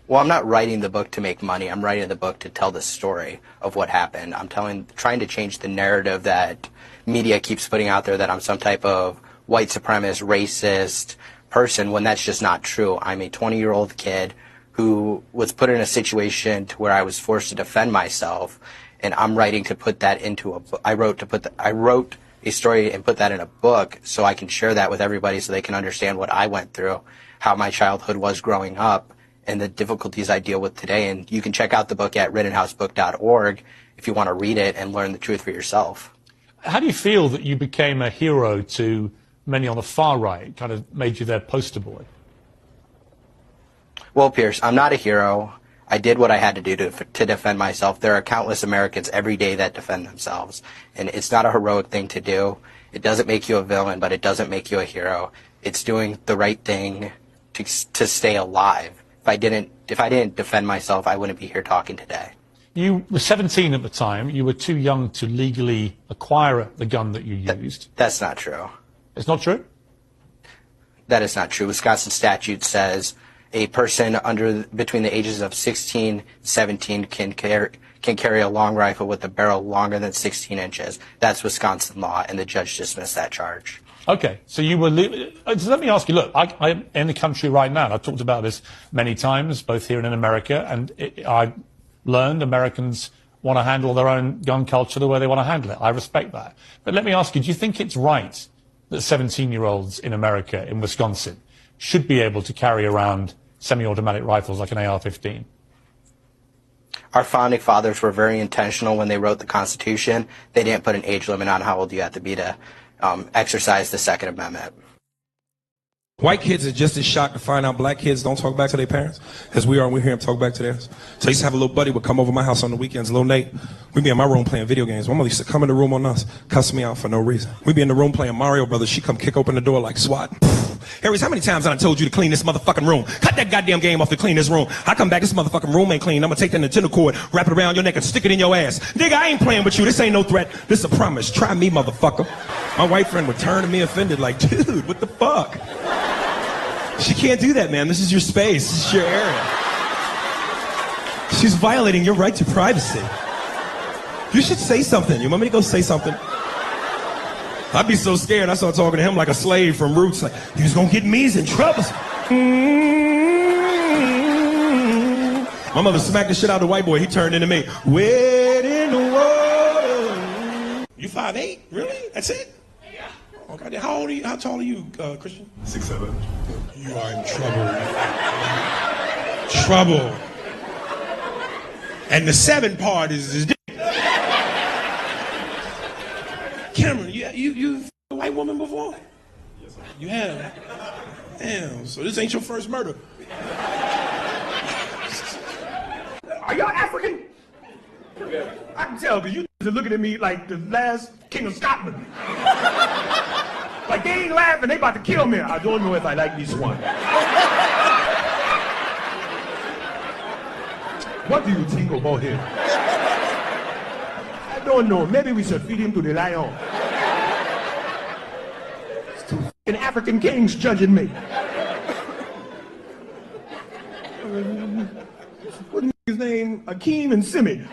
S17: Well, I'm not writing the book to make money. I'm writing the book to tell the story of what happened. I'm trying to change the narrative that media keeps putting out there that I'm some type of white supremacist, racist person, when that's just not true. I'm a 20-year-old kid who was put in a situation to where I was forced to defend myself, and I'm writing to put that into a book. I wrote a story and put that in a book so I can share that with everybody so they can understand what I went through, how my childhood was growing up, and the difficulties I deal with today. And you can check out the book at rittenhousebook.org if you want to read it and learn the truth for yourself.
S22: How do you feel that you became a hero to many on the far right, kind of made you their poster boy?
S17: Well, Pierce, I'm not a hero. I did what I had to do to defend myself. There are countless Americans every day that defend themselves, and it's not a heroic thing to do. It doesn't make you a villain, but it doesn't make you a hero. It's doing the right thing to stay alive. If I didn't defend myself, I wouldn't be here talking today.
S22: You were 17 at the time. You were too young to legally acquire the gun that you used.
S17: That's not true.
S22: It's not true?
S17: That is not true. Wisconsin statute says a person between the ages of 16 and 17 can carry a long rifle with a barrel longer than 16 inches. That's Wisconsin law, and the judge dismissed that charge.
S22: Okay, so you were... So let me ask you, look, I'm in the country right now, and I've talked about this many times, both here and in America, and I learned Americans want to handle their own gun culture the way they want to handle it. I respect that. But let me ask you, do you think it's right that 17-year-olds in America, in Wisconsin, should be able to carry around semi-automatic rifles like an AR-15?
S17: Our founding fathers were very intentional when they wrote the Constitution. They didn't put an age limit on how old you have to be to exercise the Second Amendment.
S23: White kids are just as shocked to find out black kids don't talk back to their parents as we are when we hear them talk back to theirs. So I used to have a little buddy would come over my house on the weekends, little Nate. We'd be in my room playing video games. My mother used to come in the room on us, cuss me out for no reason. We'd be in the room playing Mario Brothers. She'd come kick open the door like SWAT. Harris, how many times I told you to clean this motherfucking room? Cut that goddamn game off to clean this room. I come back, this motherfucking room ain't clean. I'm gonna take that Nintendo cord, wrap it around your neck and stick it in your ass. Nigga, I ain't playing with you. This ain't no threat. This is a promise. Try me, motherfucker. My white friend would turn to me offended like, dude, what the fuck? She can't do that, man. This is your space. This is your area. She's violating your right to privacy. You should say something. You want me to go say something? I'd be so scared. I started talking to him like a slave from Roots. Like, he was gonna get me in trouble. My mother smacked the shit out of the white boy. He turned into me. Wet in the water. You 5'8"? Really? That's it? Yeah. Okay. How old are you? How tall are you, Christian?
S15: 6'7".
S23: You are in trouble. Trouble. And the 7 part is Cameron, you a white woman before?
S15: Yes, sir.
S23: You have? Damn, so this ain't your first murder.
S15: Are y'all African? I can tell because you are looking at me like the last king of Scotland. Like they ain't laughing, they about to kill me. I don't know if I like this one. What do you think about him? I don't know. Maybe we should feed him to the lion. It's 2 f***ing African kings judging me. What's his name? Akeem and Simi.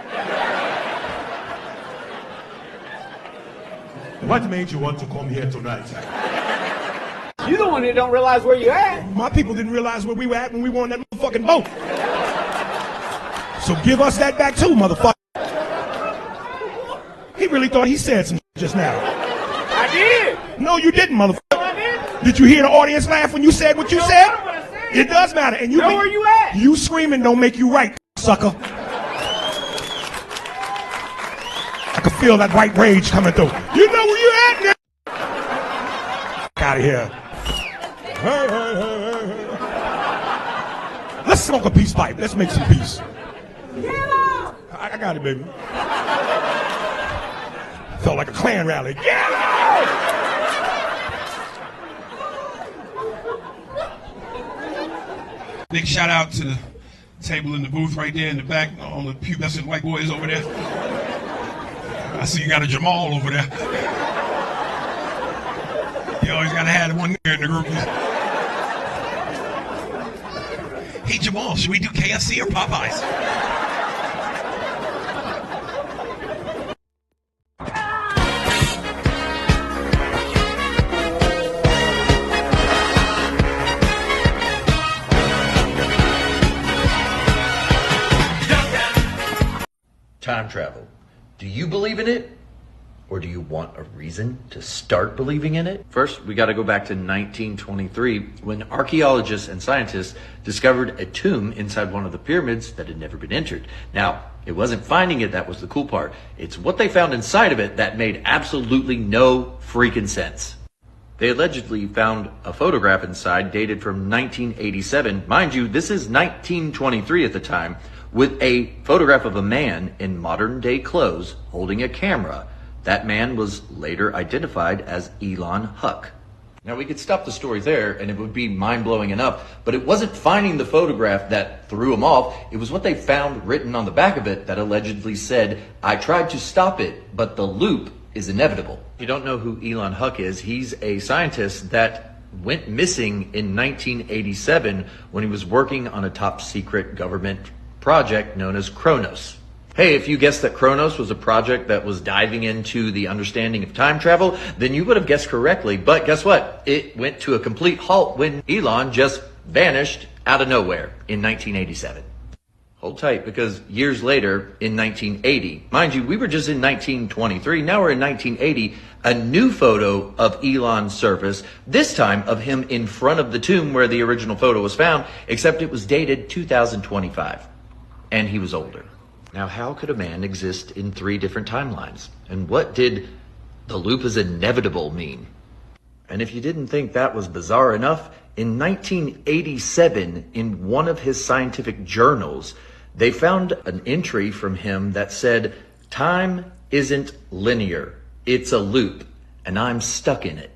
S15: What made you want to come here tonight?
S6: You the one that don't realize where you at.
S15: My people didn't realize where we were at when we were on that motherfucking boat. So give us that back too, motherfucker. He really thought he said some just now.
S6: I did.
S15: No, you didn't, motherfucker.
S6: No, I didn't.
S15: Did you hear the audience laugh when you said what you said? It does matter. And you
S6: know where you at?
S15: You screaming don't make you right, sucker. I can feel that white rage coming through. You know where you at now? Out of here. Let's smoke a peace pipe. Let's make some peace. I got it, baby. Felt like a Klan rally. Get out!
S23: Big shout out to the table in the booth right there in the back, on the pubescent white boys over there. I see you got a Jamal over there. You always gotta have one there in the group. Hey Jamal, should we do KFC or Popeyes?
S1: Time travel. Do you believe in it? Or do you want a reason to start believing in it? First, we got to go back to 1923 when archaeologists and scientists discovered a tomb inside one of the pyramids that had never been entered. Now, it wasn't finding it that was the cool part. It's what they found inside of it that made absolutely no freaking sense. They allegedly found a photograph inside dated from 1987. Mind you, this is 1923 at the time, with a photograph of a man in modern day clothes holding a camera. That man was later identified as Elon Huck. Now we could stop the story there and it would be mind-blowing enough, but it wasn't finding the photograph that threw him off. It was what they found written on the back of it that allegedly said, "I tried to stop it, but the loop is inevitable." If you don't know who Elon Huck is, he's a scientist that went missing in 1987 when he was working on a top secret government project known as Kronos. Hey, if you guessed that Kronos was a project that was diving into the understanding of time travel, then you would have guessed correctly. But guess what? It went to a complete halt when Elon just vanished out of nowhere in 1987. Hold tight, because years later, in 1980, mind you, we were just in 1923, now we're in 1980, a new photo of Elon surfaced, this time of him in front of the tomb where the original photo was found, except it was dated 2025, and he was older. Now, how could a man exist in 3 different timelines? And what did the loop is inevitable mean? And if you didn't think that was bizarre enough, in 1987, in one of his scientific journals, they found an entry from him that said, "Time isn't linear, it's a loop, and I'm stuck in it."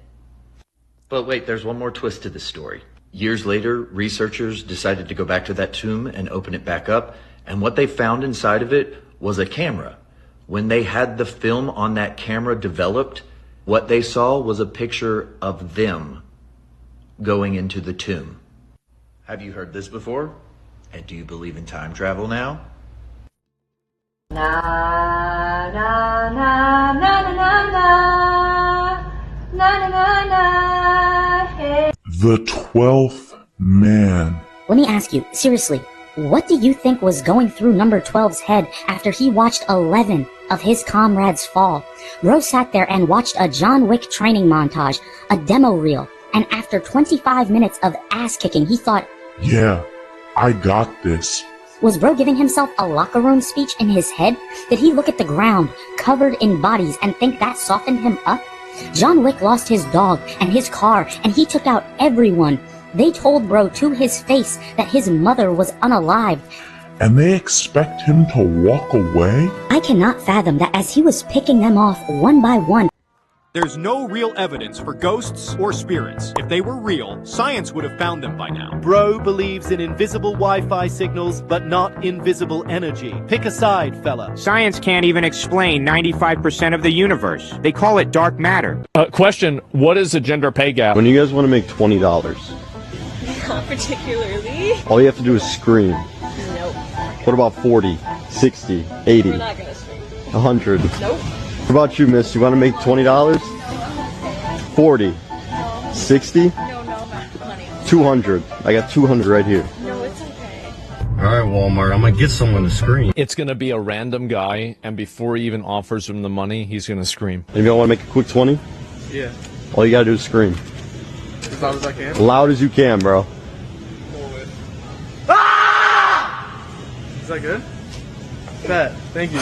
S1: But wait, there's one more twist to this story. Years later, researchers decided to go back to that tomb and open it back up, and what they found inside of it was a camera. When they had the film on that camera developed, what they saw was a picture of them going into the tomb. Have you heard this before? And do you believe in time travel now?
S3: Na na na na na na na na na na hey.
S4: The 12th Man.
S5: Let me ask you, seriously, what do you think was going through number 12's head after he watched 11 of his comrades fall? Bro sat there and watched a John Wick training montage, a demo reel, and after 25 minutes of ass kicking, he thought,
S4: yeah, I got this.
S5: Was bro giving himself a locker room speech in his head? Did he look at the ground, covered in bodies, and think that softened him up? John Wick lost his dog and his car, and he took out everyone. They told bro to his face that his mother was unalived.
S4: And they expect him to walk away?
S5: I cannot fathom that as he was picking them off one by one.
S7: There's no real evidence for ghosts or spirits. If they were real, science would have found them by now.
S9: Bro believes in invisible Wi-Fi signals, but not invisible energy. Pick a side, fella.
S24: Science can't even explain 95% of the universe. They call it dark matter.
S2: Question, what is the gender pay gap?
S25: When you guys want to make $20,
S26: Not particularly.
S25: all you have to do is scream.
S26: Nope.
S25: What about 40, 60, 80,
S26: We're not gonna scream.
S25: 100?
S26: Nope.
S25: What about you, miss? You want to make $20? 40, 60,
S26: No, not money.
S25: 200. I got 200 right here.
S26: No, it's okay.
S25: All right, Walmart, I'm going to get someone to scream.
S2: It's going to be a random guy, and before he even offers him the money, he's going to scream.
S25: If you want to make a quick 20,
S6: Yeah.
S25: all you got to do is scream.
S6: As loud as I can.
S25: Loud as you can, bro.
S6: Is that good? Bet. Thank you.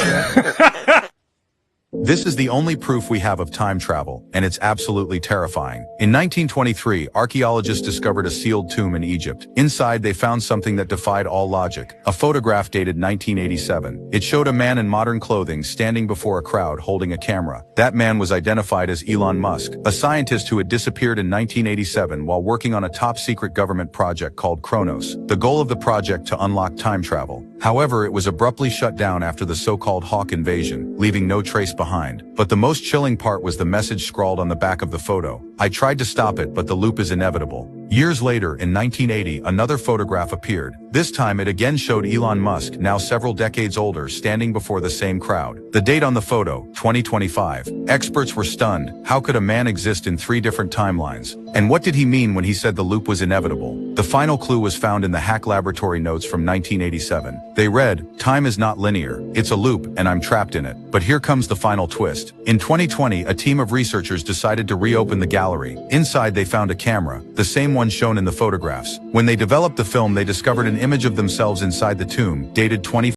S28: This is the only proof we have of time travel, and it's absolutely terrifying. In 1923, archaeologists discovered a sealed tomb in Egypt. Inside, they found something that defied all logic. A photograph dated 1987. It showed a man in modern clothing standing before a crowd holding a camera. That man was identified as Elon Musk, a scientist who had disappeared in 1987 while working on a top-secret government project called Kronos. The goal of the project to unlock time travel. However, it was abruptly shut down after the so-called Hawk invasion, leaving no trace behind. But the most chilling part was the message scrawled on the back of the photo. I tried to stop it, but the loop is inevitable. Years later, in 1980, another photograph appeared. This time it again showed Elon Musk, now several decades older, standing before the same crowd. The date on the photo, 2025. Experts were stunned. How could a man exist in 3 different timelines? And what did he mean when he said the loop was inevitable? The final clue was found in the Hack Laboratory notes from 1987. They read, "Time is not linear. It's a loop, and I'm trapped in it." But here comes the final twist. In 2020, a team of researchers decided to reopen the gallery. Inside, they found a camera, the same one shown in the photographs. When they developed the film, they discovered an image of themselves inside the tomb, dated 20